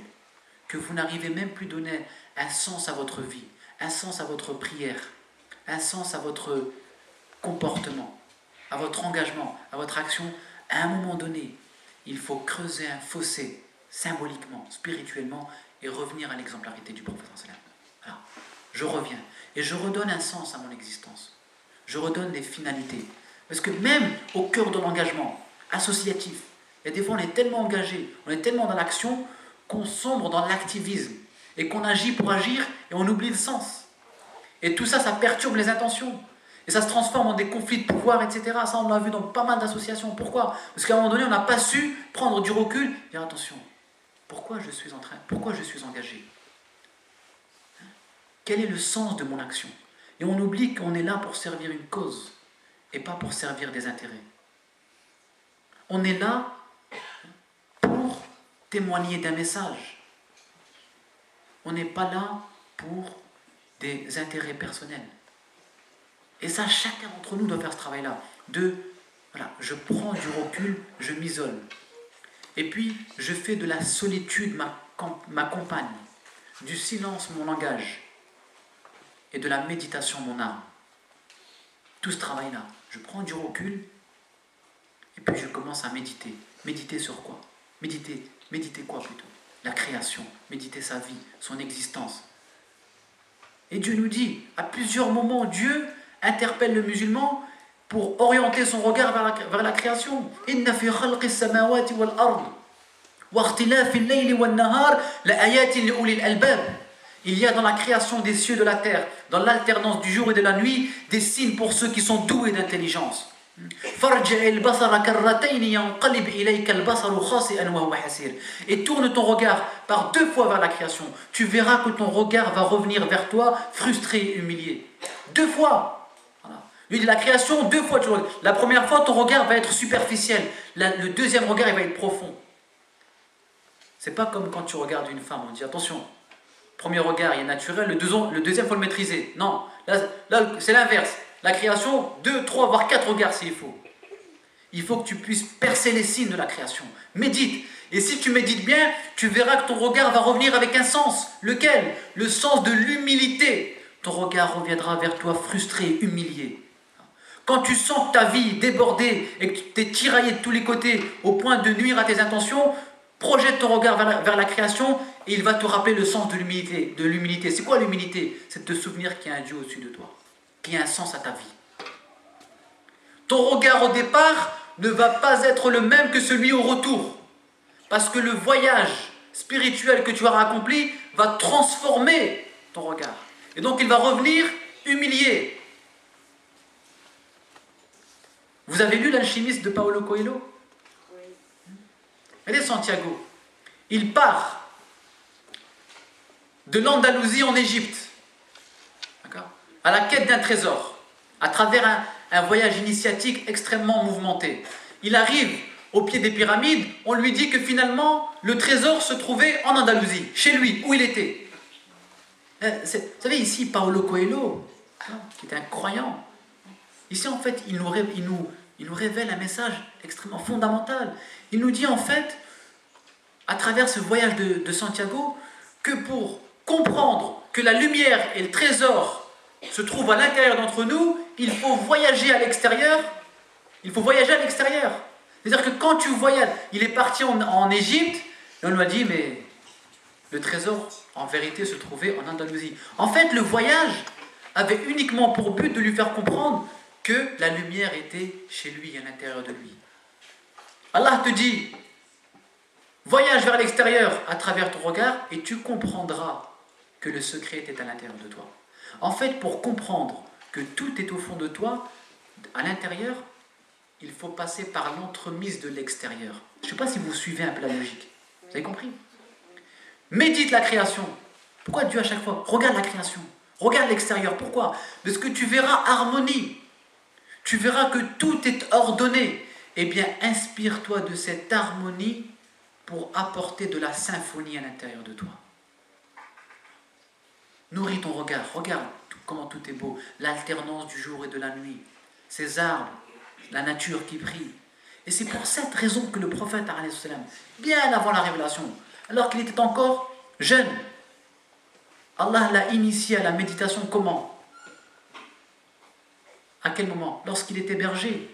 que vous n'arrivez même plus à donner un sens à votre vie, un sens à votre prière, un sens à votre comportement, à votre engagement, à votre action, à un moment donné, il faut creuser un fossé symboliquement, spirituellement et revenir à l'exemplarité du prophète. Alors, je reviens et je redonne un sens à mon existence. Je redonne des finalités. Parce que même au cœur de l'engagement associatif, il y a des fois on est tellement engagé, on est tellement dans l'action qu'on sombre dans l'activisme et qu'on agit pour agir et on oublie le sens. Et tout ça, ça perturbe les intentions. Et ça se transforme en des conflits de pouvoir, etc. Ça, on l'a vu dans pas mal d'associations. Pourquoi? Parce qu'à un moment donné, on n'a pas su prendre du recul et dire attention, pourquoi je suis engagé? Quel est le sens de mon action? Et on oublie qu'on est là pour servir une cause et pas pour servir des intérêts. On est là pour témoigner d'un message. On n'est pas là pour des intérêts personnels. Et ça, chacun d'entre nous doit faire ce travail-là. Voilà, je prends du recul, je m'isole. Et puis, je fais de la solitude ma compagne, du silence mon langage, et de la méditation mon âme. Tout ce travail-là, je prends du recul, et puis je commence à méditer. Méditer sur quoi? Méditer quoi plutôt? La création, méditer sa vie, son existence. Et Dieu nous dit, à plusieurs moments, Dieu interpelle le musulman pour orienter son regard vers la création. Inna fi khalqis samawati wal ard wa ikhtilafil layli wan nahar la ayatin li ulil albab. Il y a dans la création des cieux et de la terre, dans l'alternance du jour et de la nuit, des signes pour ceux qui sont doués d'intelligence. Et tourne ton regard par 2 fois vers la création. Tu verras que ton regard va revenir vers toi frustré et humilié. 2 fois. Voilà. Lui dit la création, 2 fois tu regardes. La première fois, ton regard va être superficiel. Le deuxième regard, il va être profond. C'est pas comme quand tu regardes une femme, on dit attention, premier regard, il est naturel, le deuxième, il faut le maîtriser. Non, là c'est l'inverse. La création, 2, 3, voire 4 regards s'il faut. Il faut que tu puisses percer les signes de la création. Médite. Et si tu médites bien, tu verras que ton regard va revenir avec un sens. Lequel? Le sens de l'humilité. Ton regard reviendra vers toi frustré, humilié. Quand tu sens ta vie débordée et que tu es tiraillé de tous les côtés au point de nuire à tes intentions, projette ton regard vers la création et il va te rappeler le sens de l'humilité. C'est quoi l'humilité? C'est de te souvenir qu'il y a un Dieu au-dessus de toi, qu'il y a un sens à ta vie. Ton regard au départ ne va pas être le même que celui au retour. Parce que le voyage spirituel que tu auras accompli va transformer ton regard. Et donc il va revenir humilié. Vous avez lu L'Alchimiste de Paulo Coelho? Oui. Regardez Santiago. Il part de l'Andalousie en Égypte, d'accord, à la quête d'un trésor, à travers un voyage initiatique extrêmement mouvementé. Il arrive au pied des pyramides, on lui dit que finalement, le trésor se trouvait en Andalousie, chez lui, où il était. Vous savez, ici, Paulo Coelho, qui est un croyant, ici, en fait, il nous révèle un message extrêmement fondamental. Il nous dit, en fait, à travers ce voyage de Santiago, que pour comprendre que la lumière et le trésor se trouvent à l'intérieur d'entre nous, il faut voyager à l'extérieur. Il faut voyager à l'extérieur. C'est-à-dire que quand tu voyages, il est parti en Égypte, et on lui a dit, mais le trésor, en vérité, se trouvait en Andalousie. En fait, le voyage avait uniquement pour but de lui faire comprendre que la lumière était chez lui, à l'intérieur de lui. Allah te dit, voyage vers l'extérieur à travers ton regard et tu comprendras que le secret était à l'intérieur de toi. En fait, pour comprendre que tout est au fond de toi, à l'intérieur, il faut passer par l'entremise de l'extérieur. Je ne sais pas si vous suivez un peu la logique. Vous avez compris? Médite la création. Pourquoi Dieu à chaque fois? Regarde la création. Regarde l'extérieur. Pourquoi? Parce que tu verras harmonie. Tu verras que tout est ordonné. Eh bien, inspire-toi de cette harmonie pour apporter de la symphonie à l'intérieur de toi. Nourris ton regard. Regarde comment tout est beau. L'alternance du jour et de la nuit. Ces arbres, la nature qui brille. Et c'est pour cette raison que le prophète, bien avant la révélation, alors qu'il était encore jeune, Allah l'a initié à la méditation comment? À quel moment? Lorsqu'il était berger.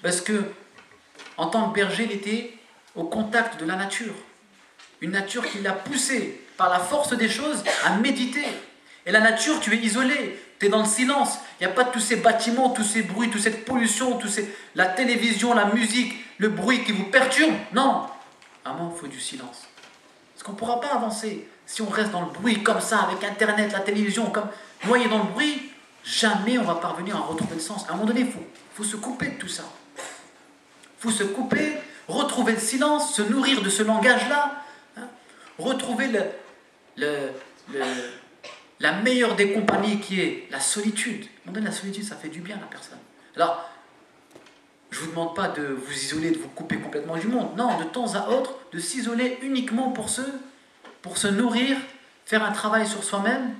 Parce que, en tant que berger, il était au contact de la nature. Une nature qui l'a poussé, par la force des choses, à méditer. Et la nature, tu es isolé, tu es dans le silence. Il n'y a pas tous ces bâtiments, tous ces bruits, toute cette pollution, la télévision, la musique, le bruit qui vous perturbe. Non, à un moment, il faut du silence. Parce qu'on ne pourra pas avancer si on reste dans le bruit comme ça, avec Internet, la télévision, comme noyé dans le bruit. Jamais on va parvenir à retrouver le sens. À un moment donné, il faut se couper de tout ça. Il faut se couper, retrouver le silence, se nourrir de ce langage-là, hein, retrouver la meilleure des compagnies qui est la solitude. À un moment donné, la solitude, ça fait du bien à la personne. Alors, je ne vous demande pas de vous isoler, de vous couper complètement du monde. Non, de temps à autre, de s'isoler uniquement pour se nourrir, faire un travail sur soi-même,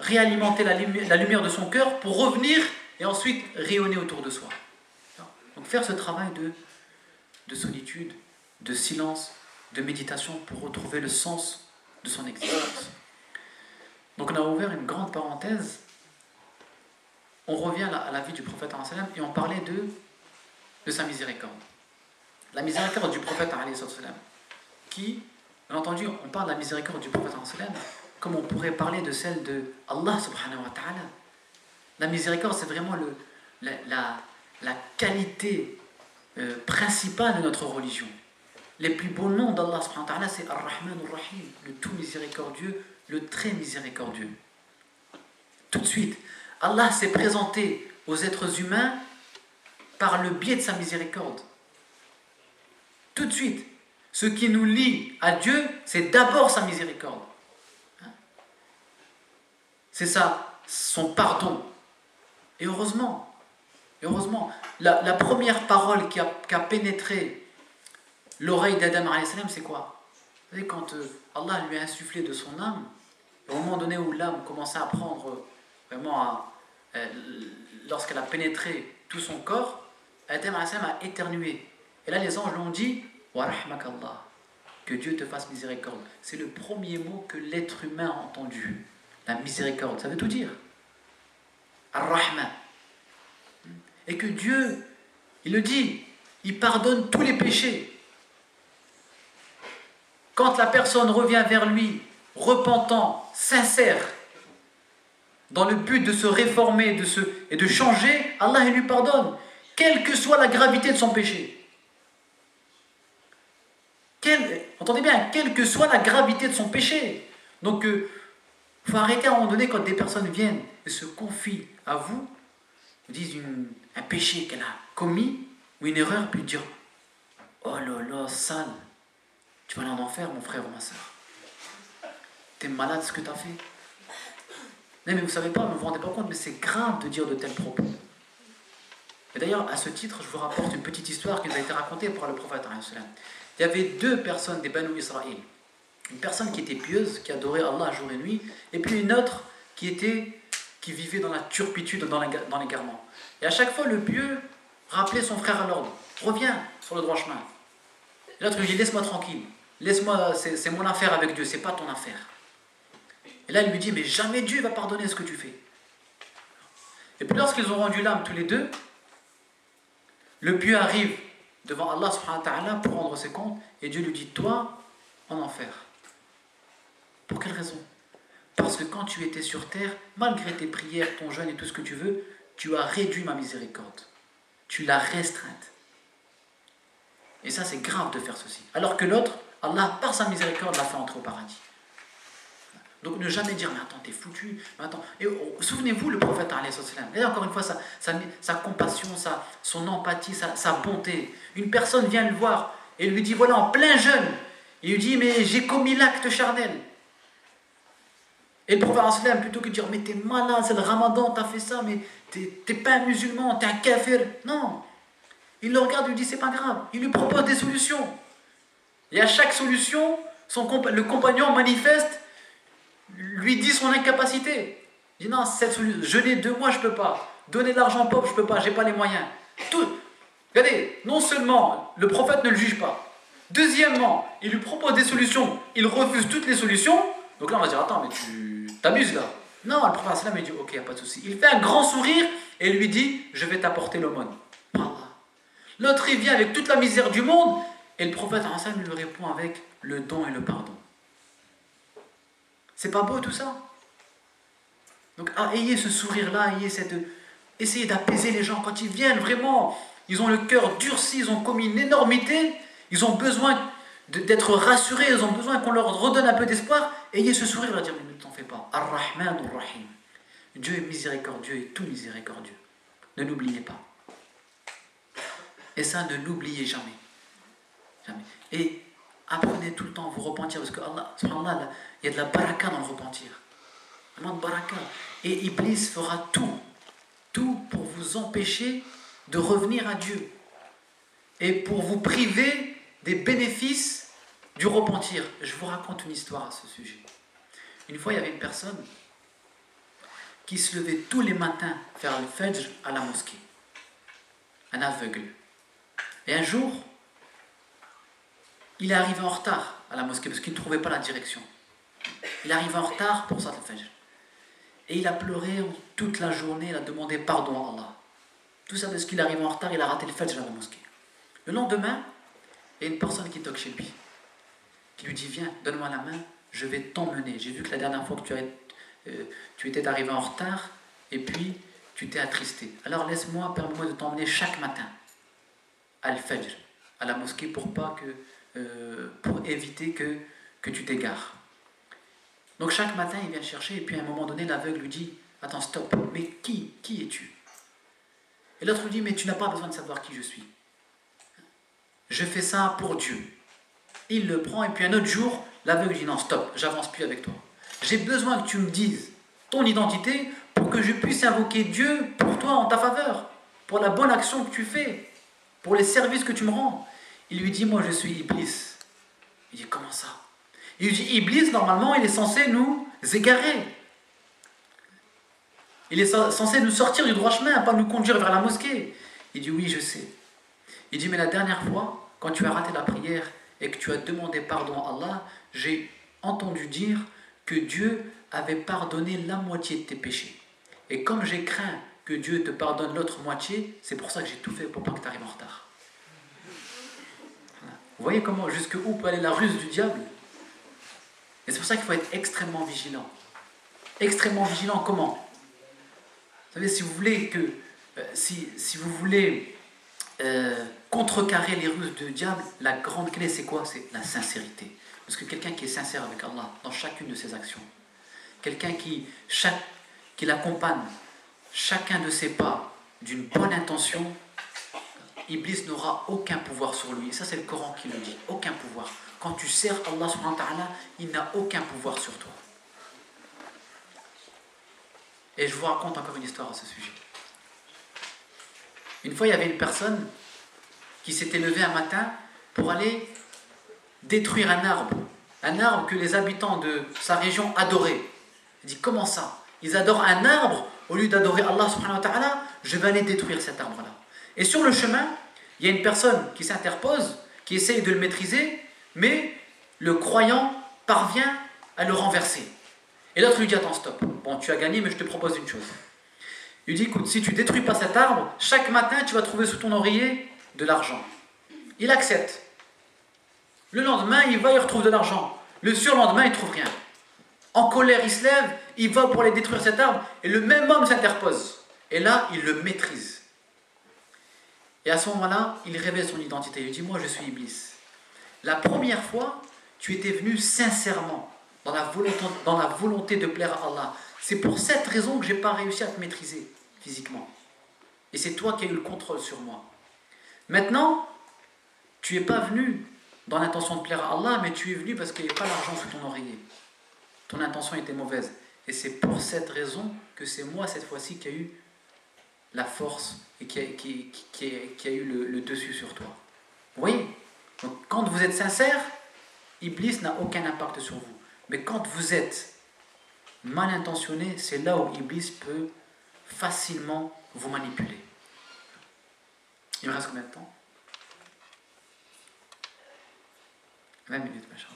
réalimenter la lumière de son cœur pour revenir et ensuite rayonner autour de soi. Donc faire ce travail de solitude, de silence, de méditation pour retrouver le sens de son existence. Donc on a ouvert une grande parenthèse. On revient à la vie du prophète et on parlait de sa miséricorde. La miséricorde du prophète qui, bien entendu, on parle de la miséricorde du prophète comme on pourrait parler de celle de Allah subhanahu wa ta'ala. La miséricorde, c'est vraiment la qualité principale de notre religion. Les plus beaux noms d'Allah subhanahu wa ta'ala, c'est Ar-Rahman Ar-Rahim, le tout miséricordieux, le très miséricordieux. Tout de suite, Allah s'est présenté aux êtres humains par le biais de sa miséricorde. Tout de suite, ce qui nous lie à Dieu, c'est d'abord sa miséricorde. C'est ça, son pardon. Et heureusement, la première parole qui a pénétré l'oreille d'Adam, c'est quoi? Vous savez, quand Allah lui a insufflé de son âme, au moment donné où l'âme commençait à prendre vraiment lorsqu'elle a pénétré tout son corps, Adam a éternué. Et là, les anges lui ont dit Wa rahmakallah, que Dieu te fasse miséricorde. C'est le premier mot que l'être humain a entendu. La miséricorde, ça veut tout dire. Ar-Rahman. Et que Dieu, il le dit, il pardonne tous les péchés. Quand la personne revient vers lui, repentant, sincère, dans le but de se réformer et de changer, Allah il lui pardonne, quelle que soit la gravité de son péché. Entendez bien, quelle que soit la gravité de son péché. Donc, il faut arrêter à un moment donné quand des personnes viennent et se confient à vous, vous disent un péché qu'elle a commis ou une erreur, puis dire oh là là, sale, tu vas aller en enfer, mon frère ou ma soeur. T'es malade ce que tu as fait. Non, mais vous savez pas, vous vous rendez pas compte, mais c'est grave de dire de tels propos. Et d'ailleurs, à ce titre, je vous rapporte une petite histoire qui nous a été racontée par le prophète. Il y avait deux personnes des Banu Israël. Une personne qui était pieuse, qui adorait Allah jour et nuit, et puis une autre qui vivait dans la turpitude, dans l'égarement. Et à chaque fois, le pieux rappelait son frère à l'ordre. Reviens sur le droit chemin. Et l'autre lui dit, laisse-moi tranquille. Laisse-moi, c'est mon affaire avec Dieu, c'est pas ton affaire. Et là, il lui dit, mais jamais Dieu va pardonner ce que tu fais. Et puis lorsqu'ils ont rendu l'âme tous les deux, le pieux arrive devant Allah subhanahu wa ta'ala pour rendre ses comptes, et Dieu lui dit, toi, en enfer. Pour quelle raison? Parce que quand tu étais sur terre, malgré tes prières, ton jeûne et tout ce que tu veux, tu as réduit ma miséricorde. Tu l'as restreinte. Et ça, c'est grave de faire ceci. Alors que l'autre, Allah, par sa miséricorde, l'a fait entrer au paradis. Donc ne jamais dire, mais attends, t'es foutu. Mais attends. Et souvenez-vous, le prophète, et encore une fois, sa compassion, son empathie, sa bonté. Une personne vient le voir et lui dit, voilà, en plein jeûne, il lui dit, mais j'ai commis l'acte charnel. Et le prophète, plutôt que de dire, mais t'es malade, c'est le ramadan, t'as fait ça, mais t'es pas un musulman, t'es un kafir. Non. Il le regarde et lui dit, c'est pas grave. Il lui propose des solutions. Et à chaque solution, le compagnon manifeste, lui dit son incapacité. Il dit, non, cette solution, jeûner 2 mois, je peux pas. Donner de l'argent pauvre, je peux pas, j'ai pas les moyens. Tout. Regardez, non seulement le prophète ne le juge pas, deuxièmement, il lui propose des solutions, il refuse toutes les solutions. Donc là, on va dire, attends, mais tu t'amuses là. Non, le prophète il dit, ok, il n'y a pas de souci. Il fait un grand sourire et lui dit, je vais t'apporter l'aumône. L'autre, il vient avec toute la misère du monde et le prophète lui répond avec le don et le pardon. C'est pas beau tout ça? Donc, ayez ce sourire-là, essayez d'apaiser les gens quand ils viennent vraiment. Ils ont le cœur durci, ils ont commis une énormité, ils ont besoin d'être rassurés, ils ont besoin qu'on leur redonne un peu d'espoir. Ayez ce sourire, leur dire, mais ne t'en fais pas. Ar-Rahman ar-Rahim. Dieu est miséricordieux et tout miséricordieux. Ne l'oubliez pas. Et ça, ne l'oubliez jamais. Jamais. Et apprenez tout le temps à vous repentir, parce que Allah, subhanallah, il y a de la baraka dans le repentir. Vraiment de baraka. Et Iblis fera tout pour vous empêcher de revenir à Dieu. Et pour vous priver des bénéfices du repentir. Je vous raconte une histoire à ce sujet. Une fois, il y avait une personne qui se levait tous les matins faire le fajr à la mosquée. Un aveugle. Et un jour, il est arrivé en retard à la mosquée parce qu'il ne trouvait pas la direction. Il est arrivé en retard pour ça le fajr. Et il a pleuré toute la journée, il a demandé pardon à Allah. Tout ça parce qu'il est arrivé en retard, il a raté le fajr à la mosquée. Le lendemain, il y a une personne qui toque chez lui, qui lui dit, viens, donne-moi la main, je vais t'emmener. J'ai vu que la dernière fois que tu étais arrivé en retard, et puis tu t'es attristé. Alors permets-moi de t'emmener chaque matin à Al-Fajr, à la mosquée, pour éviter que tu t'égares. Donc chaque matin, il vient chercher, et puis à un moment donné, l'aveugle lui dit, attends, stop, mais qui es-tu? Et l'autre lui dit, mais tu n'as pas besoin de savoir qui je suis. Je fais ça pour Dieu. Il le prend, et puis un autre jour, l'aveugle dit, non, stop, j'avance plus avec toi. J'ai besoin que tu me dises ton identité pour que je puisse invoquer Dieu pour toi en ta faveur, pour la bonne action que tu fais, pour les services que tu me rends. Il lui dit, moi je suis Iblis. Il dit, comment ça? Il lui dit, Iblis, normalement, il est censé nous égarer. Il est censé nous sortir du droit chemin, pas nous conduire vers la mosquée. Il dit, oui, je sais. Il dit, mais la dernière fois, quand tu as raté la prière et que tu as demandé pardon à Allah, j'ai entendu dire que Dieu avait pardonné la moitié de tes péchés. Et comme j'ai craint que Dieu te pardonne l'autre moitié, c'est pour ça que j'ai tout fait pour pas que tu arrives en retard. Voilà. Vous voyez comment, jusqu'où peut aller la ruse du diable? Et c'est pour ça qu'il faut être extrêmement vigilant. Extrêmement vigilant comment? Vous savez, si vous voulez que, si vous voulez contrecarrer les ruses du diable, la grande clé c'est quoi? C'est la sincérité. Parce que quelqu'un qui est sincère avec Allah dans chacune de ses actions, quelqu'un qui l'accompagne chacun de ses pas d'une bonne intention, Iblis n'aura aucun pouvoir sur lui. Ça c'est le Coran qui le dit, aucun pouvoir. Quand tu sers Allah subhanahu wa ta'ala, il n'a aucun pouvoir sur toi. Et je vous raconte encore une histoire à ce sujet. Une fois, il y avait une personne qui s'était levée un matin pour aller détruire un arbre que les habitants de sa région adoraient. Il dit, comment ça? Ils adorent un arbre, au lieu d'adorer Allah subhanahu wa ta'ala, je vais aller détruire cet arbre-là. Et sur le chemin, il y a une personne qui s'interpose, qui essaye de le maîtriser, mais le croyant parvient à le renverser. Et l'autre lui dit, attends, stop, bon, tu as gagné, mais je te propose une chose. Il lui dit, écoute, si tu ne détruis pas cet arbre, chaque matin, tu vas trouver sous ton oreiller de l'argent. Il accepte. Le lendemain, il va, il retrouve de l'argent. Le surlendemain, il ne trouve rien. En colère, il se lève, il va pour aller détruire cet arbre, et le même homme s'interpose. Et là, il le maîtrise. Et à ce moment-là, il révèle son identité. Il dit, moi, je suis Iblis. La première fois, tu étais venu sincèrement, dans la volonté de plaire à Allah. C'est pour cette raison que je n'ai pas réussi à te maîtriser physiquement. Et c'est toi qui as eu le contrôle sur moi. Maintenant, tu n'es pas venu dans l'intention de plaire à Allah, mais tu es venu parce qu'il n'y avait pas l'argent sous ton oreiller. Ton intention était mauvaise. Et c'est pour cette raison que c'est moi, cette fois-ci, qui a eu la force et qui a eu le dessus sur toi. Vous voyez? Donc, quand vous êtes sincère, Iblis n'a aucun impact sur vous. Mais quand vous êtes mal intentionné, c'est là où Iblis peut facilement vous manipuler. Il me reste combien de temps? 20 minutes, machallah.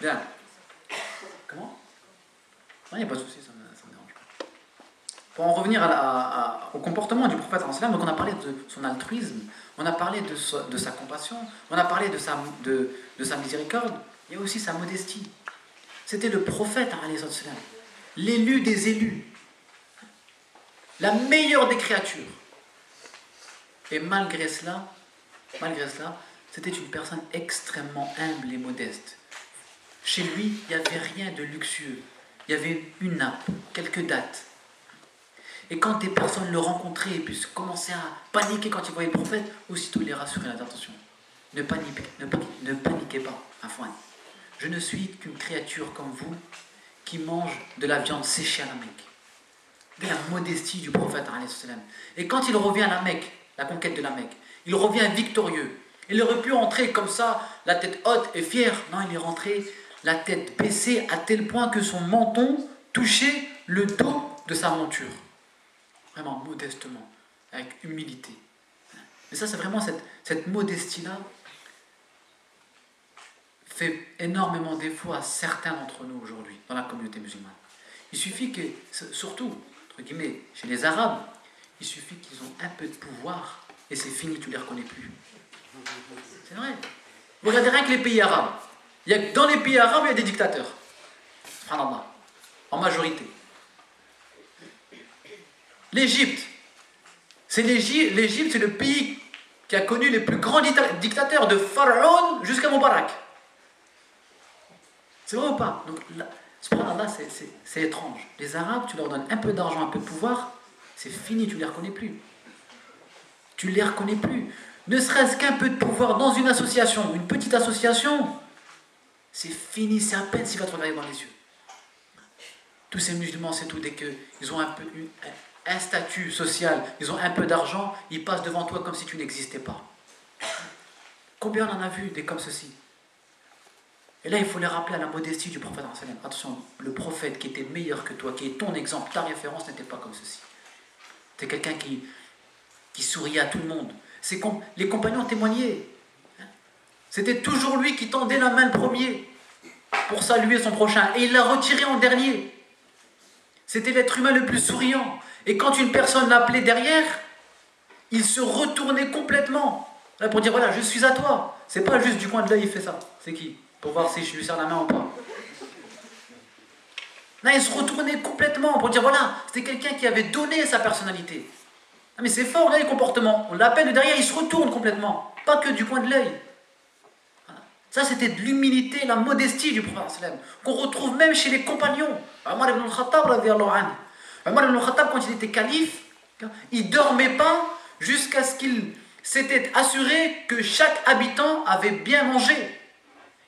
Bien. Comment? Non, il n'y a pas de souci, ça me dérange pas. Pour en revenir au comportement du prophète, donc on a parlé de son altruisme, on a parlé de sa compassion, on a parlé de sa miséricorde, il y a aussi sa modestie. C'était le prophète, l'élu des élus, la meilleure des créatures. Et malgré cela, c'était une personne extrêmement humble et modeste. Chez lui, il n'y avait rien de luxueux. Il y avait une nappe, quelques dattes. Et quand des personnes le rencontraient et puis commençaient à paniquer quand ils voyaient le prophète, aussitôt il les rassurait, attention, ne paniquez pas, afwan. Je ne suis qu'une créature comme vous qui mange de la viande séchée à la Mecque. De la modestie du prophète. Et quand il revient à la Mecque, la conquête de la Mecque, il revient victorieux. Il aurait pu entrer comme ça, la tête haute et fière. Non, il est rentré la tête baissée à tel point que son menton touchait le dos de sa monture. Vraiment modestement, avec humilité. Mais ça, c'est vraiment cette modestie-là fait énormément défaut à certains d'entre nous aujourd'hui, dans la communauté musulmane. Il suffit que, surtout, entre guillemets, chez les Arabes, il suffit qu'ils ont un peu de pouvoir et c'est fini, tu ne les reconnais plus. C'est vrai. Vous regardez rien que les pays arabes. Dans les pays arabes, il y a des dictateurs. Subhanallah. En majorité. L'Égypte, c'est le pays qui a connu les plus grands dictateurs, de Pharaon jusqu'à Moubarak. C'est vrai ou pas? Donc, subhanallah, c'est étrange. Les Arabes, tu leur donnes un peu d'argent, un peu de pouvoir, c'est fini, tu ne les reconnais plus. Tu ne les reconnais plus. Ne serait-ce qu'un peu de pouvoir dans une association, une petite association, c'est fini, c'est à peine s'il va te regarder dans les yeux. Tous ces musulmans, c'est tout, dès qu'ils ont un statut social, ils ont un peu d'argent, ils passent devant toi comme si tu n'existais pas. Combien on en a vu des comme ceci? Et là, il faut les rappeler à la modestie du prophète. Attention, le prophète qui était meilleur que toi, qui est ton exemple, ta référence, n'était pas comme ceci. C'est quelqu'un qui souriait à tout le monde. Les compagnons témoignaient. C'était toujours lui qui tendait la main le premier pour saluer son prochain. Et il l'a retiré en dernier. C'était l'être humain le plus souriant. Et quand une personne l'appelait derrière, il se retournait complètement. Là, pour dire, voilà, je suis à toi. C'est pas juste du coin de l'œil, il fait ça. C'est qui? Pour voir si je lui serre la main ou pas. Là, il se retournait complètement pour dire, voilà, c'était quelqu'un qui avait donné sa personnalité. Ah, mais c'est fort, là, les comportements. On l'appelle de derrière, il se retourne complètement. Pas que du coin de l'œil. Voilà. Ça, c'était de l'humilité, la modestie du prophète, qu'on retrouve même chez les compagnons. Omar ibn al-Khattab, Omar ibn al-Khattab, quand il était calife, il ne dormait pas jusqu'à ce qu'il s'était assuré que chaque habitant avait bien mangé.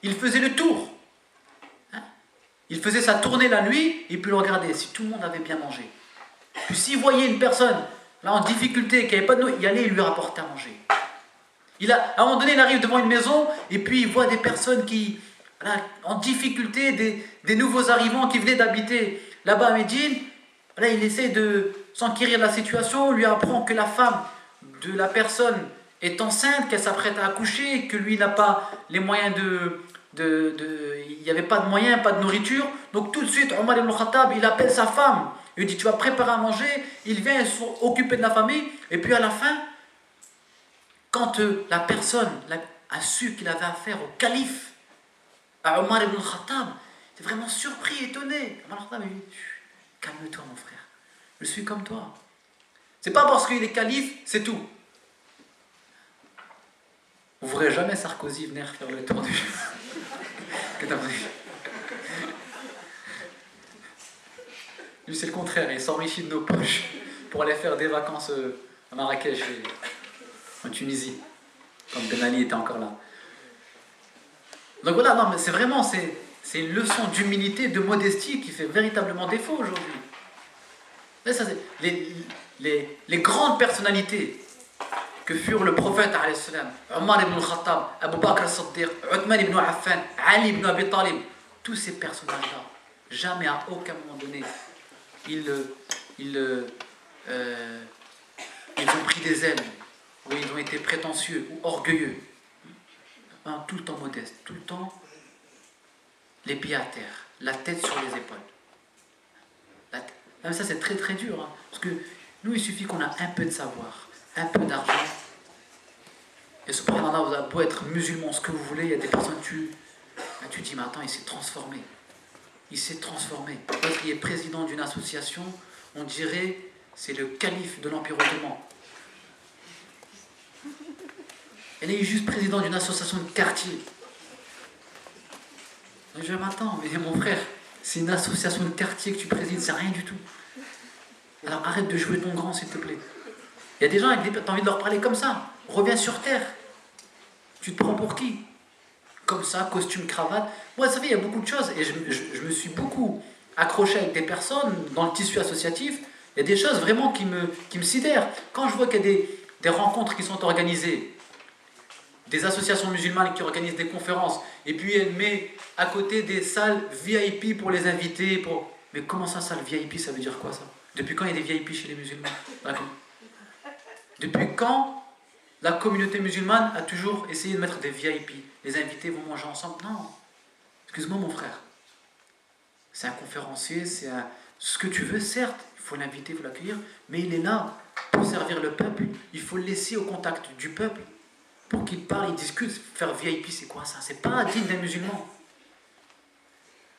Il faisait le tour. Il faisait sa tournée la nuit, et puis il regardait si tout le monde avait bien mangé. Puis s'il voyait une personne là en difficulté, qui n'avait pas de nourriture, il allait lui rapporter à manger. À un moment donné, il arrive devant une maison, et puis il voit des personnes qui, là, en difficulté, des nouveaux arrivants qui venaient d'habiter là-bas à Médine. Là, il essaie de s'enquérir de la situation, lui apprend que la femme de la personne est enceinte, qu'elle s'apprête à accoucher, que lui n'a pas les moyens il n'y avait pas de moyens, pas de nourriture. Donc tout de suite, Omar ibn Khattab, il appelle sa femme. Il lui dit, tu vas préparer à manger. Il vient s'occuper de la famille. Et puis à la fin, quand la personne a su qu'il avait affaire au calife, à Omar ibn Khattab, il était vraiment surpris, étonné. Omar ibn Khattab, il dit, calme-toi mon frère, je suis comme toi. C'est pas parce qu'il est calife, c'est tout. Vous ne verrez jamais Sarkozy venir faire le tour du jeu. Lui, c'est le contraire, il s'enrichit de nos poches pour aller faire des vacances à Marrakech et en Tunisie, quand Ben Ali était encore là. Donc voilà, non, mais c'est vraiment c'est une leçon d'humilité, de modestie qui fait véritablement défaut aujourd'hui. Là, ça, les grandes personnalités que furent le prophète, Omar ibn al-Khattab, Abu Bakr al-Siddiq, Uthman ibn Affan, Ali ibn Abi Talib, tous ces personnages-là, jamais à aucun moment donné, ils ont pris des ailes, ou ils ont été prétentieux ou orgueilleux. Tout le temps modeste, tout le temps les pieds à terre, la tête sur les épaules. Ça, c'est très très dur, hein, parce que nous, il suffit qu'on a un peu de savoir, un peu d'argent. Et subhanallah, vous avez beau être musulman, ce que vous voulez, il y a des personnes, tu dis, mais attends, il s'est transformé. Il s'est transformé. Peut-être qu'il est président d'une association, on dirait, c'est le calife de l'Empire ottoman. Elle est juste président d'une association de quartier. Je dis, mais attends, mais mon frère, c'est une association de quartier que tu présides, c'est rien du tout. Alors arrête de jouer ton grand, s'il te plaît. Il y a des gens, tu as envie de leur parler comme ça. Reviens sur terre. Tu te prends pour qui? Comme ça, costume, cravate. Moi, vous savez, il y a beaucoup de choses. Et je me suis beaucoup accroché avec des personnes dans le tissu associatif. Il y a des choses vraiment qui me sidèrent. Quand je vois qu'il y a des rencontres qui sont organisées, des associations musulmanes qui organisent des conférences, et puis elle met à côté des salles VIP pour les invités. Mais comment ça, salle VIP, ça veut dire quoi ça? Depuis quand il y a des VIP chez les musulmans? D'accord. Depuis quand la communauté musulmane a toujours essayé de mettre des VIP? Les invités vont manger ensemble? Non. Excuse-moi mon frère. C'est un conférencier, ce que tu veux, certes. Il faut l'inviter, il faut l'accueillir. Mais il est là pour servir le peuple. Il faut le laisser au contact du peuple pour qu'il parle, il discute. Faire VIP, c'est quoi ça? C'est pas digne d'un musulman.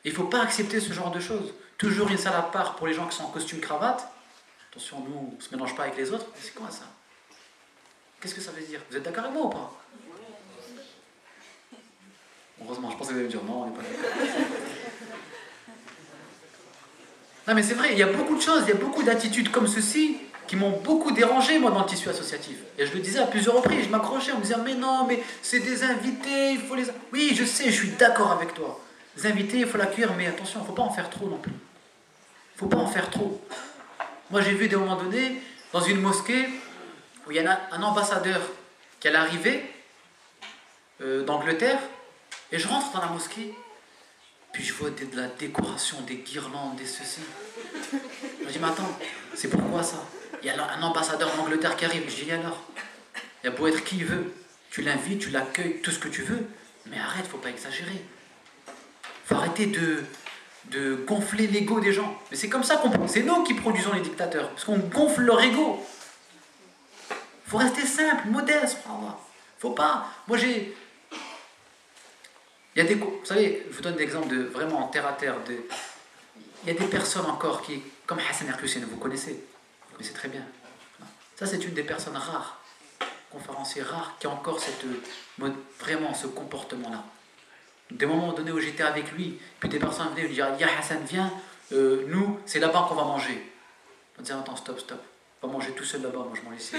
Il ne faut pas accepter ce genre de choses. Toujours une salle à part pour les gens qui sont en costume cravate. Attention, nous, on ne se mélange pas avec les autres. Mais c'est quoi ça? Qu'est-ce que ça veut dire? Vous êtes d'accord avec moi ou pas? Heureusement, je pensais que vous allez me dire non, on n'est pas d'accord. Non mais c'est vrai, il y a beaucoup de choses, il y a beaucoup d'attitudes comme ceci qui m'ont beaucoup dérangé, moi, dans le tissu associatif. Et je le disais à plusieurs reprises, je m'accrochais en me disant, mais non, mais c'est des invités, il faut les... Oui, je sais, je suis d'accord avec toi. Les invités, il faut l'accueillir, mais attention, il ne faut pas en faire trop non plus. Il ne faut pas en faire trop. Moi, j'ai vu des moments donnés, dans une mosquée, où il y en a un ambassadeur qui est arrivé d'Angleterre, et je rentre dans la mosquée, puis je vois de la décoration, des guirlandes, des ceci. Je me dis, mais attends, c'est pourquoi ça? Il y a un ambassadeur d'Angleterre qui arrive. Je dis, alors, il y a beau être qui il veut, tu l'invites, tu l'accueilles, tout ce que tu veux, mais arrête, faut pas exagérer. Faut arrêter de gonfler l'ego des gens. Mais c'est comme ça c'est nous qui produisons les dictateurs, parce qu'on gonfle leur ego. Faut rester simple, modeste, faut pas. Moi j'ai... Il y a vous savez, je vous donne l'exemple de vraiment terre à terre. Il y a des personnes encore qui, comme Hassan Erkusen, vous connaissez très bien. Ça, c'est une des personnes rares, conférenciers rares, qui a encore vraiment ce comportement-là. Des moments donnés où j'étais avec lui, puis des personnes venaient me dire, Ya Hassan, viens, nous, c'est là-bas qu'on va manger. On disait, attends, stop, va manger tout seul là-bas, moi je mange ici.